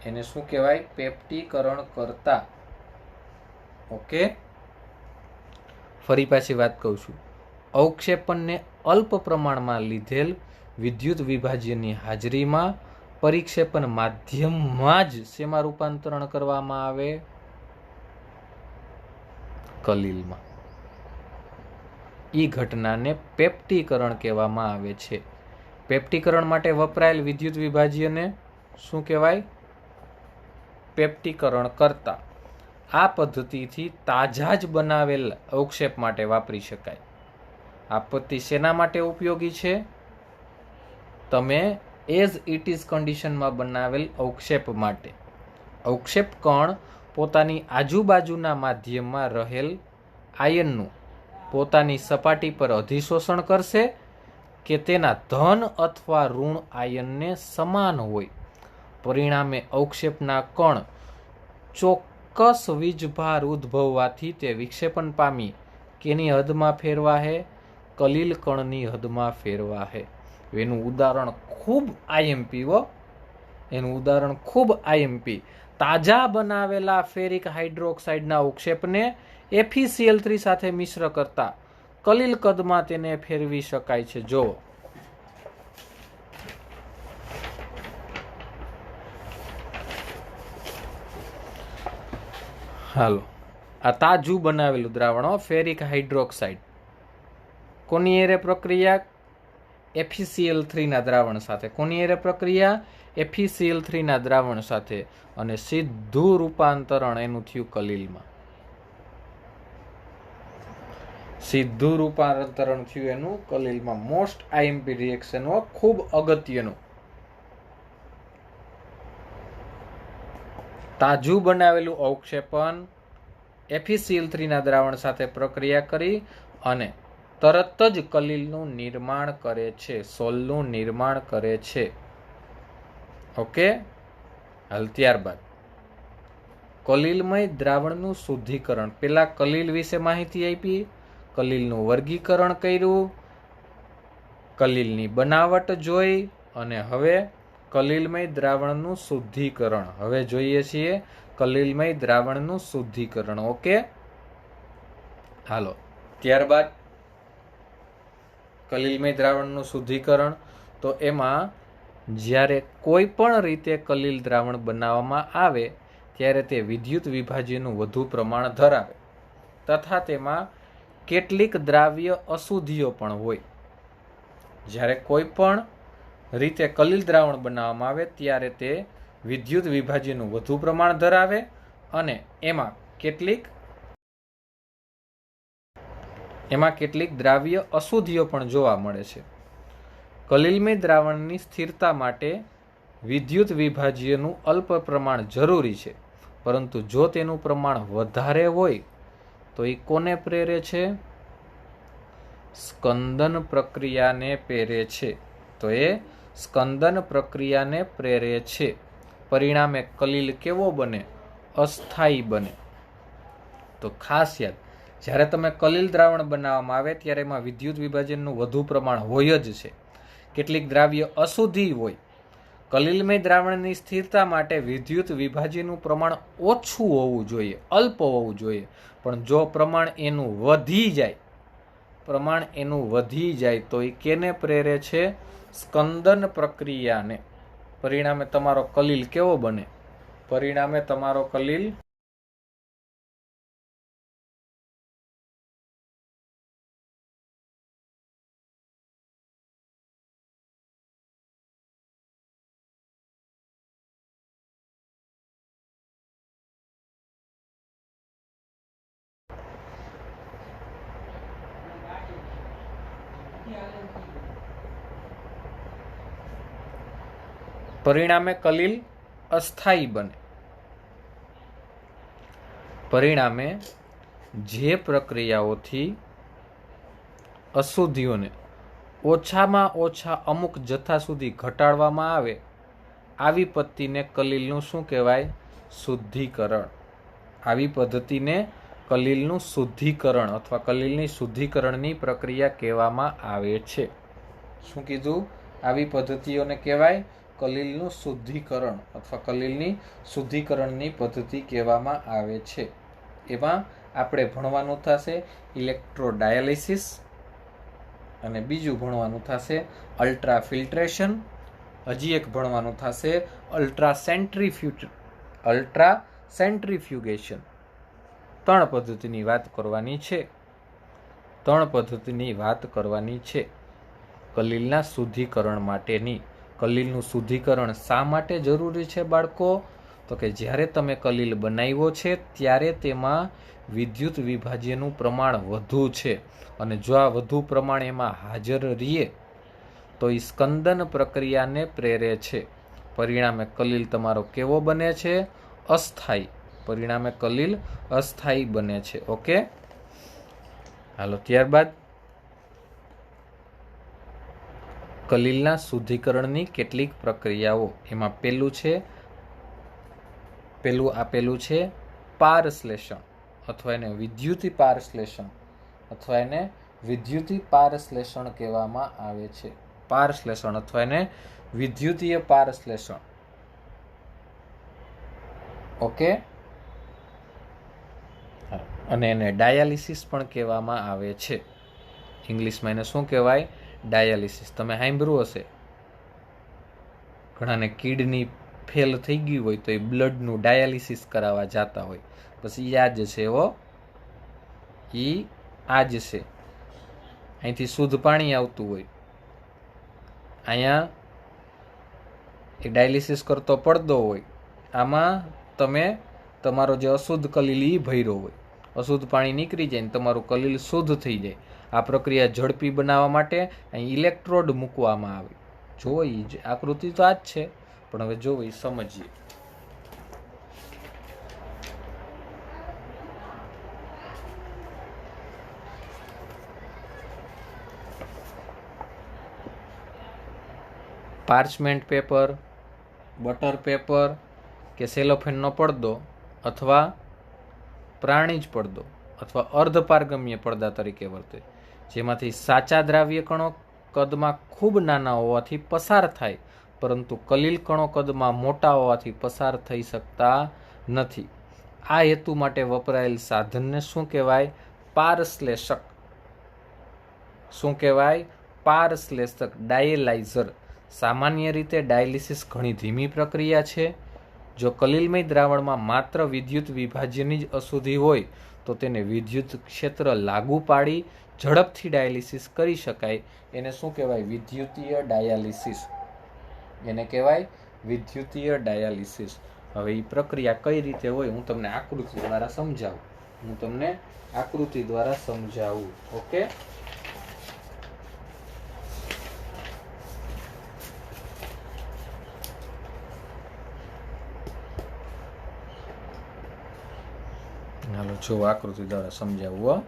એને શું કહેવાય? પેપ્ટીકરણ કર્તા. ઓકે, ફરી પાછી વાત કહું છું. અવક્ષેપણને અલ્પ પ્રમાણમાં લીધેલ વિદ્યુત વિભાજ્યની હાજરીમાં પરિક્ષેપણ માધ્યમમાં જ શેમાં રૂપાંતરણ કરવામાં આવે? કલીલમાં. ઈ ઘટનાને પેપ્ટીકરણ કહેવામાં આવે છે. પેપ્ટીકરણ માટે વપરાયેલ વિદ્યુત વિભાજ્યને શું કહેવાય? પેપ્ટીકરણ કર્તા. આ પદ્ધતિથી તાજા જ બનાવેલ અવક્ષેપ માટે વાપરી શકાય. આ પદ્ધતિ શેના માટે ઉપયોગી છે? તમે એઝ ઇટ ઇઝ કન્ડિશનમાં બનાવેલ અવક્ષેપ માટે અવક્ષેપ કણ પોતાની આજુબાજુના માધ્યમમાં રહેલ આયનનું પોતાની સપાટી પર અધિશોષણ કરશે કે તેના ધન અથવા ઋણ આયનને સમાન હોય. પરિણામે અવક્ષેપના કણ ચોક્કસ વીજભાર ઉદ્ભવવાથી તે વિક્ષેપણ પામી કેની હદમાં ફેરવાહે? કલીલ કણની હદમાં ફેરવાહે. એનું ઉદાહરણ ખૂબ આઈએમપી એનું ઉદાહરણ ખૂબ આઈએમપી. તાજા બનાવેલા ફેરિક હાઇડ્રોક્સાઇડના અવક્ષેપને FeCl3 સાથે મિશ્ર કરતા કલીલ કદમાં તેને ફેરવી શકાય છે. જો હાલો, આ તાજું બનાવેલું દ્રાવણ ફેરિક હાઇડ્રોક્સાઇડ કોની એરે પ્રક્રિયા? FeCl3 ના દ્રાવણ સાથે. કોની એરે પ્રક્રિયા? FeCl3 ના દ્રાવણ સાથે. અને સીધું રૂપાંતરણ એનું થયું કલીલમાં. સીધું રૂપાંતરણ થયું એનું કલીલમાં. મોસ્ટ આઈએમપી રિએક્શન ખૂબ અગત્યનું. તાજું બનાવેલું અવક્ષેપણ FeCl3 ના દ્રાવણ સાથે પ્રક્રિયા કરી અને તરત જ કલીલનું નિર્માણ કરે છે, સોલનું નિર્માણ કરે છે. ઓકે, હાલ ત્યારબાદ કલીલમય દ્રાવણનું શુદ્ધિકરણ. પેલા કલીલ વિશે માહિતી આપી, કલીલનું વર્ગીકરણ કર્યું, કલીલની બનાવટ જોઈ અને હવે કલીલમય દ્રાવણનું શુદ્ધિકરણ. હવે જોઈએ છીએ કલીલમય દ્રાવણનું શુદ્ધિકરણ. ઓકે, હાલો ત્યારબાદ કલીલમય દ્રાવણનું શુદ્ધિકરણ. તો એમાં જ્યારે કોઈ પણ રીતે કલીલ દ્રાવણ બનાવવામાં આવે ત્યારે તે વિદ્યુત વિભાજ્યનું વધુ પ્રમાણ ધરાવે તથા તેમાં કેટલીક દ્રાવ્ય અશુદ્ધિઓ પણ હોય. જ્યારે કોઈ પણ રીતે કલીલ દ્રાવણ બનાવવામાં આવે ત્યારે તે વિદ્યુત વિભાજ્યનું વધુ પ્રમાણ ધરાવે અને એમાં કેટલીક દ્રાવ્ય અશુદ્ધિઓ પણ જોવા મળે છે. કલીલમય દ્રાવણની સ્થિરતા માટે વિદ્યુત વિભાજ્યનું અલ્પ પ્રમાણ જરૂરી છે, પરંતુ જો તેનું પ્રમાણ વધારે હોય તો એ કોને પ્રેરે છે? સ્કંદન પ્રક્રિયાને પ્રેરે છે. તો એ સ્કંદન પ્રક્રિયાને પ્રેરે છે. પરિણામે કલીલ કેવો બને? અસ્થાયી બને. તો ખાસ યાદ, જ્યારે તમે કલીલ દ્રાવણ બનાવવામાં આવે ત્યારે એમાં વિદ્યુત વિભાજનનું વધુ પ્રમાણ હોય જ છે. કેટલીક દ્રાવ્ય અશુદ્ધિ હોય. કલીલમય દ્રાવણની સ્થિરતા માટે વિદ્યુત વિભાજનનું પ્રમાણ ઓછું હોવું જોઈએ, અલ્પ હોવું જોઈએ. પણ જો પ્રમાણ એનું વધી જાય તો એ કેને પ્રેરે છે? સ્કંદન પ્રક્રિયાને. પરિણામે તમારો કલીલ કેવો બને? પરિણામે તમારો કલીલ અસ્થાયી બને. પરિણામે જે પ્રક્રિયાઓથી અશુદ્ધિઓને ઓછામાં ઓછા અમુક જથ્થા સુધી ઘટાડવામાં આવે આવી પદ્ધતિને કલીલનું શું કહેવાય? શુદ્ધિકરણ. આવી પદ્ધતિને કલીલનું શુદ્ધિકરણ અથવા કલીલની શુદ્ધિકરણની પ્રક્રિયા કહેવામાં આવે છે. શું કીધું? આવી પદ્ધતિઓને કહેવાય કલીલનું શુદ્ધિકરણ અથવા કલીલની શુદ્ધિકરણની પદ્ધતિ કહેવામાં આવે છે. એમાં આપણે ભણવાનું થશે ઇલેક્ટ્રોડાયાલિસિસ અને બીજું ભણવાનું થશે અલ્ટ્રા ફિલ્ટ્રેશન. હજી એક ભણવાનું થશે અલ્ટ્રા સેન્ટ્રીફ્યુગેશન. ત્રણ પદ્ધતિની વાત કરવાની છે કલીલના શુદ્ધિકરણ માટેની. કલીલનું શુદ્ધિકરણ શા માટે જરૂરી છે બાળકો? તો કે જ્યારે તમે કલીલ બનાવ્યો છે ત્યારે તેમાં વિદ્યુત વિભાજ્યનું પ્રમાણ વધુ છે અને જો આ વધુ પ્રમાણ એમાં હાજર રહીએ તો એ સ્કંદન પ્રક્રિયાને પ્રેરે છે. પરિણામે કલીલ તમારો કેવો બને છે? અસ્થાયી. પરિણામે કલીલ અસ્થાયી બને છે. ઓકે, હાલો ત્યારબાદ કલીલના શુદ્ધિકરણની કેટલીક પ્રક્રિયાઓ. એમાં પેલું આપેલું છે પારશ્લેષણ, અથવા એને વિદ્યુતી પારશ્લેષણ, અથવા એને વિદ્યુતીય પારશ્લેષણ કહેવામાં આવે છે. પારશ્લેષણ અથવા એને વિદ્યુતીય પારશ્લેષણ. ઓકે, અને એને ડાયાલિસિસ પણ કહેવામાં આવે છે. ઇંગ્લિશમાં એને શું કહેવાય? ડાયાલિસિસ. તમે સાંભળ્યું હશે, ઘણાને કિડની ફેલ થઈ ગયું હોય તો એ બ્લડનું ડાયાલિસિસ કરાવવા જતા હોય. પછી આ જ છે આ જ છે. અહીંથી શુદ્ધ પાણી આવતું હોય, અહીંયા એ ડાયાલિસિસ કરતો પડદો હોય, આમાં તમે તમારો જે અશુદ્ધ કલીલ એ ભર્યો હોય, અશુદ્ધ પાણી નીકળી જાય ને તમારું કલીલ શુદ્ધ થઈ જાય. આ પ્રક્રિયા ઝડપી બનાવવા માટે અહીં ઇલેક્ટ્રોડ મૂકવામાં આવે. જો આકૃતિ તો આ જ છે, પણ હવે જો સમજીએ. પાર્ચમેન્ટ પેપર, બટર પેપર કે સેલોફેનનો પડદો, અથવા પ્રાણીજ પડદો, અથવા અર્ધપારગમ્ય પડદા તરીકે વર્તે, જેમાંથી સાચા દ્રાવ્ય કણો કદમાં ખૂબ નાના હોવાથી પસાર થાય, પરંતુ કલીલ કણો કદમાં મોટા હોવાથી પસાર થઈ શકતા નથી. આ હેતુ માટે વપરાયેલ સાધનને શું કહેવાય? પારશ્લેષક. શું કહેવાય? પારશ્લેષક, ડાયેલાઇઝર. સામાન્ય રીતે ડાયાલિસિસ ઘણી ધીમી પ્રક્રિયા છે. જો કલીલમય દ્રાવણમાં માત્ર વિદ્યુત વિભાજ્યની જ અશુદ્ધિ હોય તો તેને વિદ્યુત ક્ષેત્ર લાગુ પાડી ઝડપથી ડાયાલિસિસ કરી શકાય. એને શું કહેવાય? વિદ્યુતીય ડાયાલિસિસ. એને કહેવાય વિદ્યુતીય ડાયાલિસિસ. હવે એ પ્રક્રિયા કઈ રીતે હોય હું તમને આકૃતિ દ્વારા સમજાવું. ઓકે, હાલો જો આકૃતિ દ્વારા સમજાવું.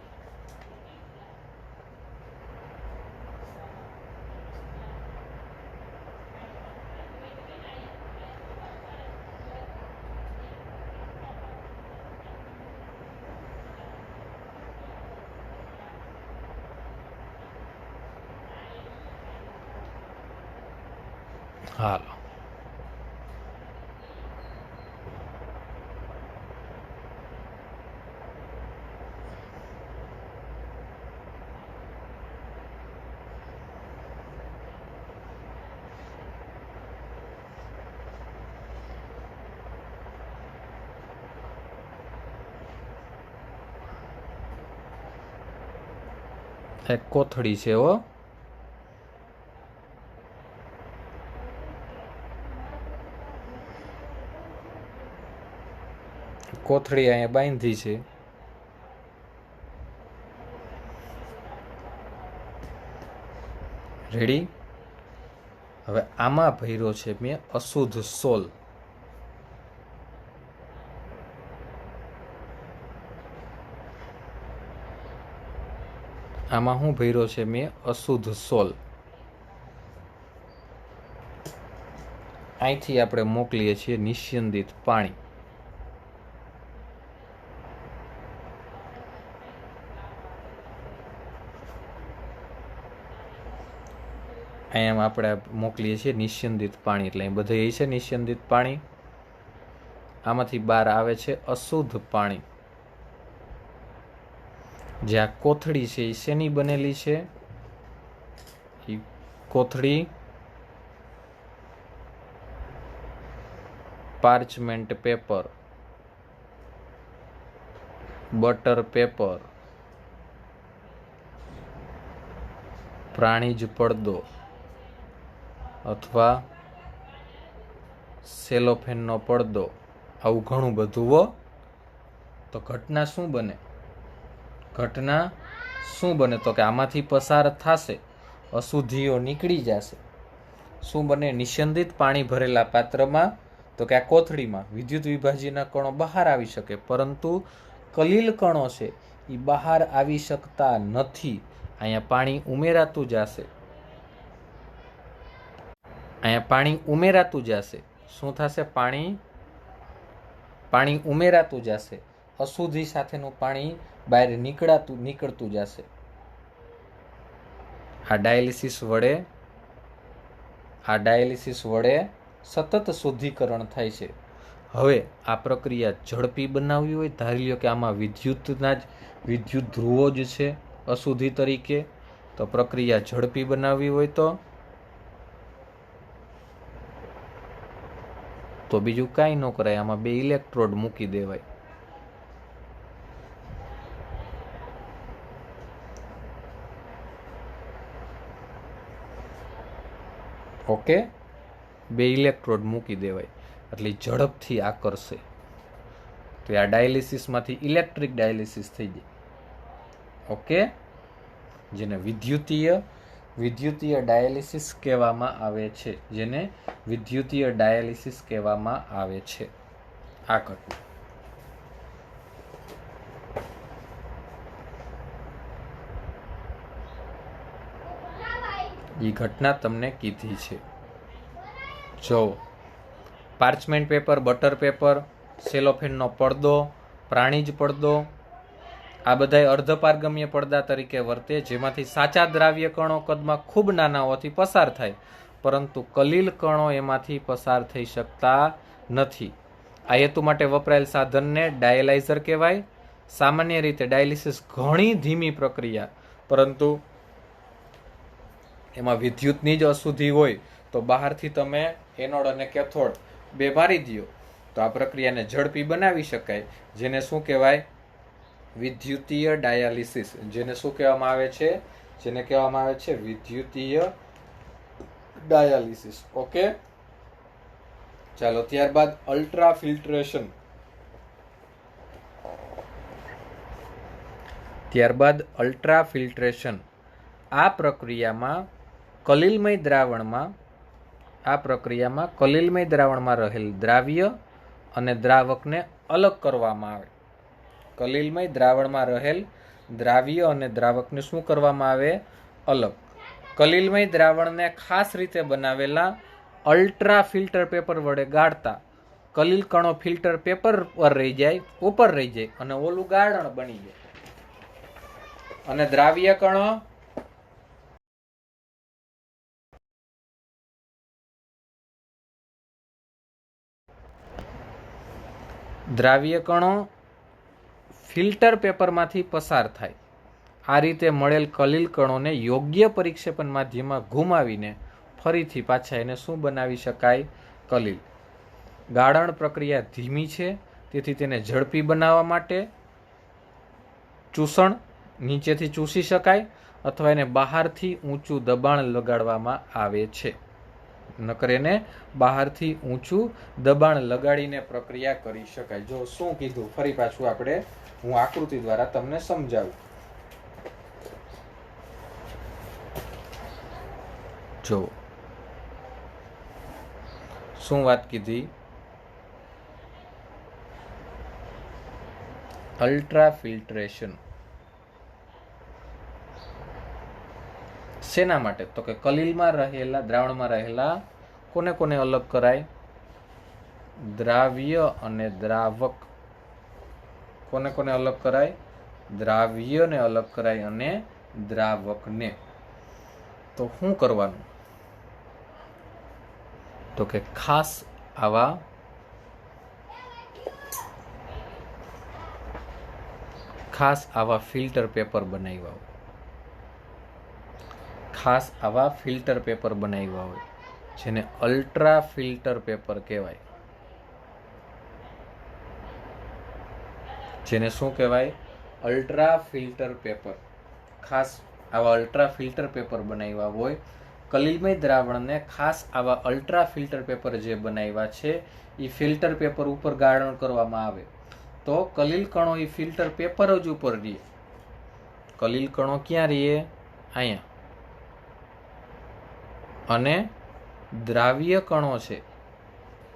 હાલો, એક કોથળી છે. કોથળી અહીંયા બાંધી છે. રેડી? હવે આમાં ભર્યો છે મેં અશુદ્ધ સોલ. આમાં હું ભર્યો છે મેં અશુદ્ધ સોલ. અહીંથી આપણે મોકલીએ છીએ નિસ્યંદિત પાણી. અહીંયા આપણે મોકલીએ છીએ નિસ્યંદિત પાણી, એટલે અહીં બધે છે નિસ્યંદિત પાણી. આમાંથી બહાર આવે છે અશુદ્ધ પાણી. જે આ કોથળી છે એ શેની બનેલી છે? એ કોથળી પાર્ચમેન્ટ પેપર, બટર પેપર, પ્રાણીજ પડદો અથવા સેલોફેનનો પડદો, આવું ઘણું બધું. તો ઘટના શું બને? તો કે આમાંથી પસાર થશે અશુદ્ધિઓ નીકળી જશે. શું બને? નિસ્યંદિત પાણી ભરેલા પાત્રમાં તો કે આ કોથળીમાં વિદ્યુત વિભાજીના કણો બહાર આવી શકે, પરંતુ કલીલ કણો છે એ બહાર આવી શકતા નથી. અહીંયા પાણી ઉમેરાતું જશે. અહીંયા પાણી ઉમેરાતું જશે. શું થશે? પાણી ઉમેરાતું જશે. અશુદ્ધિ સાથેનું પાણી બહાર નીકળતું જશે. આ ડાયાલિસિસ વડે સતત શુદ્ધિકરણ થાય છે. હવે આ પ્રક્રિયા ઝડપી બનાવવી હોય, ધારી લો કે આમાં વિદ્યુત ધ્રુવો જ છે અશુદ્ધિ તરીકે, તો પ્રક્રિયા ઝડપી બનાવવી હોય તો બીજું કાંઈ ન કરાય, આમાં 2 ઇલેક્ટ્રોડ મૂકી દેવાય. ઓકે, 2 ઇલેક્ટ્રોડ મૂકી દેવાય એટલે ઝડપથી આકર્ષે. તો આ ડાયાલિસિસમાંથી ઇલેક્ટ્રિક ડાયાલિસિસ થઈ જાય. ઓકે, જેને વિદ્યુતીય ડાયાલિસિસ કહેવામાં આવે છે. આ ઘટના ઘટના તમને કીધી છે. જો પાર્ચમેન્ટ પેપર, બટર પેપર, સેલોફેનનો પડદો, પ્રાણીજ પડદો, આ બધા અર્ધપારગમ્ય પડદા તરીકે વર્તે, જેમાંથી સાચા દ્રાવ્ય કણો કદમાં ખૂબ નાના હોવાથી પસાર થાય, પરંતુ કલીલ કણો એમાંથી પસાર થઈ શકતા નથી. આ હેતુ માટે વપરાયેલ સાધનને ડાયલાઇઝર કહેવાય. સામાન્ય રીતે ડાયાલિસિસ ઘણી ધીમી પ્રક્રિયા, પરંતુ એમાં વિદ્યુતની જ અશુદ્ધિ હોય તો બહારથી તમે એનોડ અને કેથોડ 2 મારી દો તો આ પ્રક્રિયાને ઝડપી બનાવી શકાય, જેને શું કહેવાય? વિદ્યુતીય ડાયાલિસિસ. જેને કહેવામાં આવે છે વિદ્યુતીય ડાયાલિસિસ. ઓકે, ચાલો ત્યારબાદ અલ્ટ્રાફિલ્ટ્રેશન. આ પ્રક્રિયામાં કલીલમય દ્રાવણમાં રહેલ દ્રાવ્ય અને દ્રાવકને અલગ કરવામાં આવે. કલીલમય દ્રાવણમાં રહેલ દ્રાવ્ય અને દ્રાવકને શું કરવામાં આવે? અલગ. કલીલમય દ્રાવણને ખાસ રીતે બનાવેલા અલ્ટ્રા ફિલ્ટર પેપર વડે ગાળતા કલીલ કણો ફિલ્ટર પેપર ઉપર રહી જાય અને ઓલું ગાળણ બની જાય, અને દ્રાવ્ય કણો ફિલ્ટર પેપરમાંથી પસાર થાય. આ રીતે મળેલ કલીલ કણોને યોગ્ય પરિક્ષેપણ માધ્યમમાં ઘુમાવીને ફરીથી પાછા એને શું બનાવી શકાય? કલીલ. ગાળણ પ્રક્રિયા ધીમી છે, તેથી તેને ઝડપી બનાવવા માટે ચૂસણ નીચેથી ચૂસી શકાય અથવા એને બહારથી ઊંચું દબાણ લગાડવામાં આવે છે. નકર એને બહારથી ઊંચું દબાણ લગાડીને પ્રક્રિયા કરી શકાય. જો શું કીધું ફરી પાછું હું આકૃતિ દ્વારા તમને સમજાવું. જો શું વાત કીધી? અલ્ટ્રાફિલ્ટ્રેશન શેના માટે? તો કે કલીલમાં રહેલા દ્રાવણમાં રહેલા કોને અલગ કરાય? દ્રાવ્ય અને દ્રાવક. કોને અલગ કરાય? દ્રાવ્યને અલગ કરાય અને દ્રાવકને. તો શું કરવાનું? તો કે ખાસ આવા ફિલ્ટર પેપર બનાવ્યા હોય, જેને અલ્ટ્રા ફિલ્ટર પેપર કહેવાય. જેને શું કહેવાય? Ultra filter paper. ખાસ આવા અલ્ટ્રા ફિલ્ટર પેપર બનાવ્યા હોય. કલીલમય દ્રાવણને ખાસ આવા અલ્ટ્રા ફિલ્ટર પેપર જે બનાવ્યા છે એ ફિલ્ટર પેપર ઉપર ગાળણ કરવામાં આવે તો કલીલ કણો એ ફિલ્ટર પેપર જ ઉપર રહે. કલીલ કણો ક્યાં રહે? અહીંયા. અને દ્રાવ્ય કણો છે,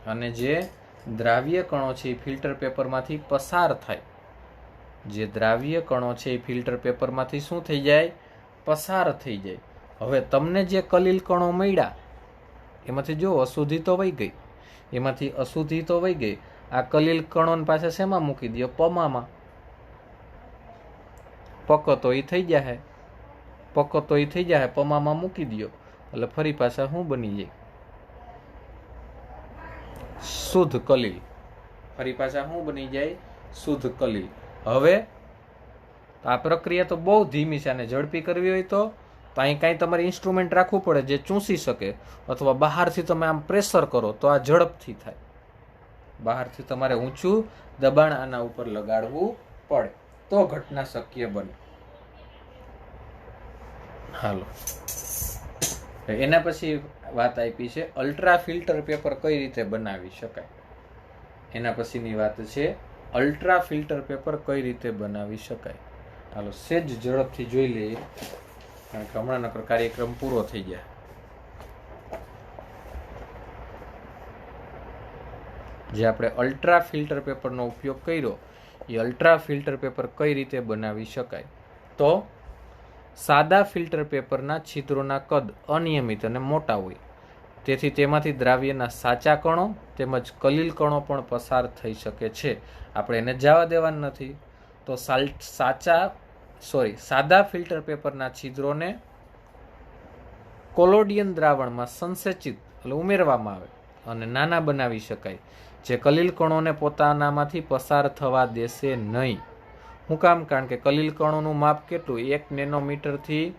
અને જે દ્રાવ્ય કણો છે એ ફિલ્ટર પેપરમાંથી પસાર થાય. જે દ્રાવ્ય કણો છે એ ફિલ્ટર પેપરમાંથી શું થઈ જાય? પસાર થઈ જાય. હવે તમને જે કલીલ કણો મળ્યા એમાંથી જો અશુદ્ધિ તો વહી ગઈ, એમાંથી અશુદ્ધિ તો વહી ગઈ. આ કલીલ કણોને પાસે શેમાં મૂકી દો? પમામાં. પકતો એ થઈ જાય, પકતો એ થઈ જાય, પમામાં મૂકી દો એટલે ફરી પાછા શું બની જાય? શુદ્ધ કલીલ. ફરી પાછા શું બની જાય? શુદ્ધ કલીલ. હવે આ પ્રક્રિયા તો બહુ ધીમી છે, અને ઝડપી કરવી હોય તો અહીં કાંઈ તમારે ઇન્સ્ટ્રુમેન્ટ રાખવું પડે જે ચૂસી શકે, અથવા બહારથી તમે આમ પ્રેશર કરો તો આ ઝડપથી થાય. બહારથી તમારે ઊંચું દબાણ આના ઉપર લગાડવું પડે તો ઘટના શક્ય બને. હાલો, એના પછી વાત આપી છે અલ્ટ્રા ફિલ્ટર પેપર કઈ રીતે બનાવી શકાય. એના પછીની વાત છે અલ્ટ્રા ફિલ્ટર પેપર કઈ રીતે બનાવી શકાય. હાલો સેજ ઝડપથી જોઈ લઈએ, કારણ કે હમણાં નકર કાર્યક્રમ પૂરો થઈ જાય. જે આપણે અલ્ટ્રા ફિલ્ટર પેપરનો ઉપયોગ કર્યો એ અલ્ટ્રા ફિલ્ટર પેપર કઈ રીતે બનાવી શકાય. તો સાદા ફિલ્ટર પેપરના છિદ્રોના કદ અનિયમિત અને મોટા હોય, તેથી તેમાંથી દ્રાવ્યના સાચા કણો તેમજ કલીલ કણો પણ પસાર થઈ શકે છે. આપણે એને જવા દેવાના નથી. તો સાદા ફિલ્ટર પેપરના છિદ્રોને કોલોડિયન દ્રાવણમાં સંસેચિત એટલે ઉમેરવામાં આવે અને નાના બનાવી શકાય, જે કલીલ કણોને પોતાનામાંથી પસાર થવા દેશે નહીં. શું કામ? કારણ કે કલીલ કણોનું માપ કેટલું? 1 નેનોમીટરથી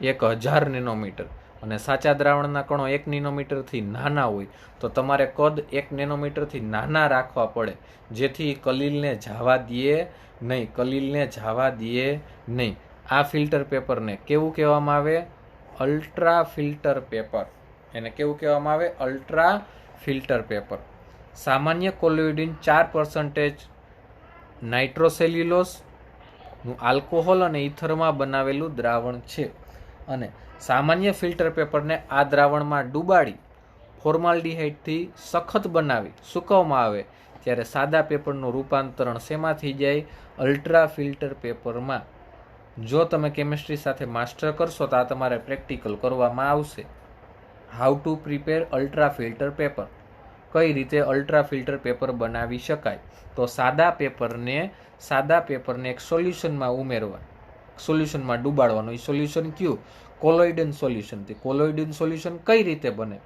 1000 નેનોમીટર, અને સાચા દ્રાવણના કણો 1 નેનોમીટરથી નાના હોય, તો તમારે કદ 1 નેનોમીટરથી નાના રાખવા પડે, જેથી કલીલને જવા દે નહીં. કલીલને જવા દે નહીં. આ ફિલ્ટર પેપરને કેવું કહેવામાં આવે? Ultra filter paper. એને કેવું કહેવામાં આવે? Ultra filter paper. સામાન્ય કોલોઇડિન 4% નાઇટ્રોસેલ્યુલોઝનું આલ્કોહોલ અને ઇથરમાં બનાવેલું દ્રાવણ છે, અને સામાન્ય ફિલ્ટર પેપરને આ દ્રાવણમાં ડૂબાડી ફોર્માલ્ડિહાઇડથી સખત બનાવી સૂકવવામાં આવે ત્યારે સાદા પેપરનું રૂપાંતરણ શેમાં થઈ જાય? અલ્ટ્રા ફિલ્ટર પેપરમાં. જો તમે કેમિસ્ટ્રી સાથે માસ્ટર કરશો તો આ તમારે પ્રેક્ટિકલ કરવામાં આવશે. How to prepare ultra filter paper. કઈ રીતે અલ્ટ્રા ફિલ્ટર પેપર બનાવી શકાય? તો સાદા પેપરને એક સોલ્યુશનમાં ઉમેરવા, સોલ્યુશનમાં ડૂબાડવાનું. એ સોલ્યુશન કયું? કોલોઇડન સોલ્યુશન. તે કોલોઇડન સોલ્યુશન કઈ રીતે બને?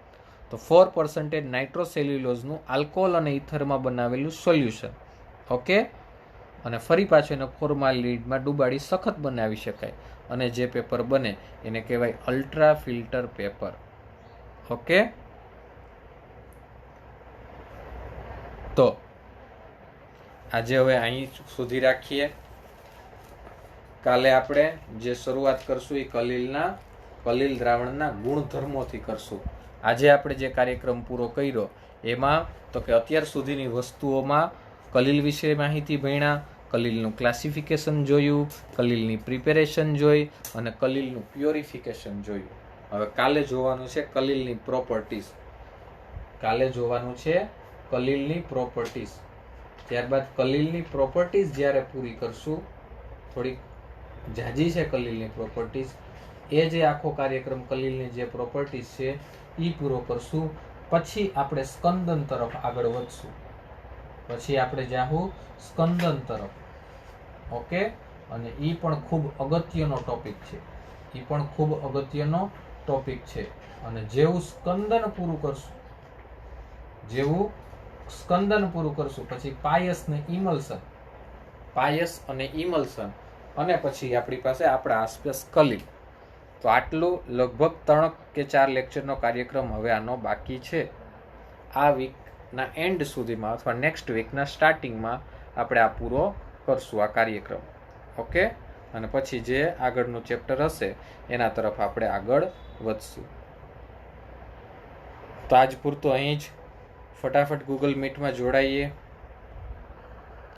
તો 4% નાઇટ્રોસેલ્યુલોઝનું આલ્કોહોલ અને ઇથરમાં બનાવેલું સોલ્યુશન. ઓકે, અને ફરી પાછું એને ફોર્માલિટીમાં ડૂબાડી સખત બનાવી શકાય, અને જે પેપર બને એને કહેવાય અલ્ટ્રા ફિલ્ટર પેપર. ઓકે, તો આજે હવે અહીં સુધી રાખીએ. કાલે આપણે જે શરૂઆત કરશું એ કલીલ દ્રાવણના ગુણધર્મોથી કરશું. આજે આપણે જે કાર્યક્રમ પૂરો કર્યો એમાં તો કે અત્યાર સુધીની વસ્તુઓમાં કલીલ વિશે માહિતી ભણ્યા, કલીલનું ક્લાસિફિકેશન જોયું, કલીલની પ્રિપેરેશન જોઈ, અને કલીલનું પ્યોરિફિકેશન જોયું. હવે કાલે જોવાનું છે કલીલની પ્રોપર્ટીઝ. કાલે જોવાનું છે કલીલની પ્રોપર્ટીઝ. ત્યારબાદ કલીલની પ્રોપર્ટીઝ જ્યારે પૂરી કરશું, થોડીક ઝાઝી છે કલીલની પ્રોપર્ટીઝ, એ જે આખો કાર્યક્રમ કલીલની જે પ્રોપર્ટીઝ છે એ પૂરો કરશું. પછી આપણે સ્કંદન તરફ આગળ વધશું. પછી આપણે જાહું સ્કંદન તરફ. ઓકે, અને એ પણ ખૂબ અગત્યનો ટોપિક છે. એ પણ ખૂબ અગત્યનો ટોપિક છે. અને જેવું સ્કંદન પૂરું કરશું પછી પાયસ અને ઇમલ્સન, અને પછી આપણી પાસે આપણા આસપાસ કલીલ. તો આટલું લગભગ 3 કે 4 લેક્ચરનો કાર્યક્રમ હવે આનો બાકી છે. આ વીકના એન્ડ સુધીમાં અથવા નેક્સ્ટ વીકના સ્ટાર્ટિંગમાં આપણે આ પૂરો કરશું આ કાર્યક્રમ. ઓકે, અને પછી જે આગળનું ચેપ્ટર હશે એના તરફ આપણે આગળ વધશું. તો આજ પૂરતું અહીં જ. ફટાફટ ગૂગલ મીટમાં જોડાઈએ.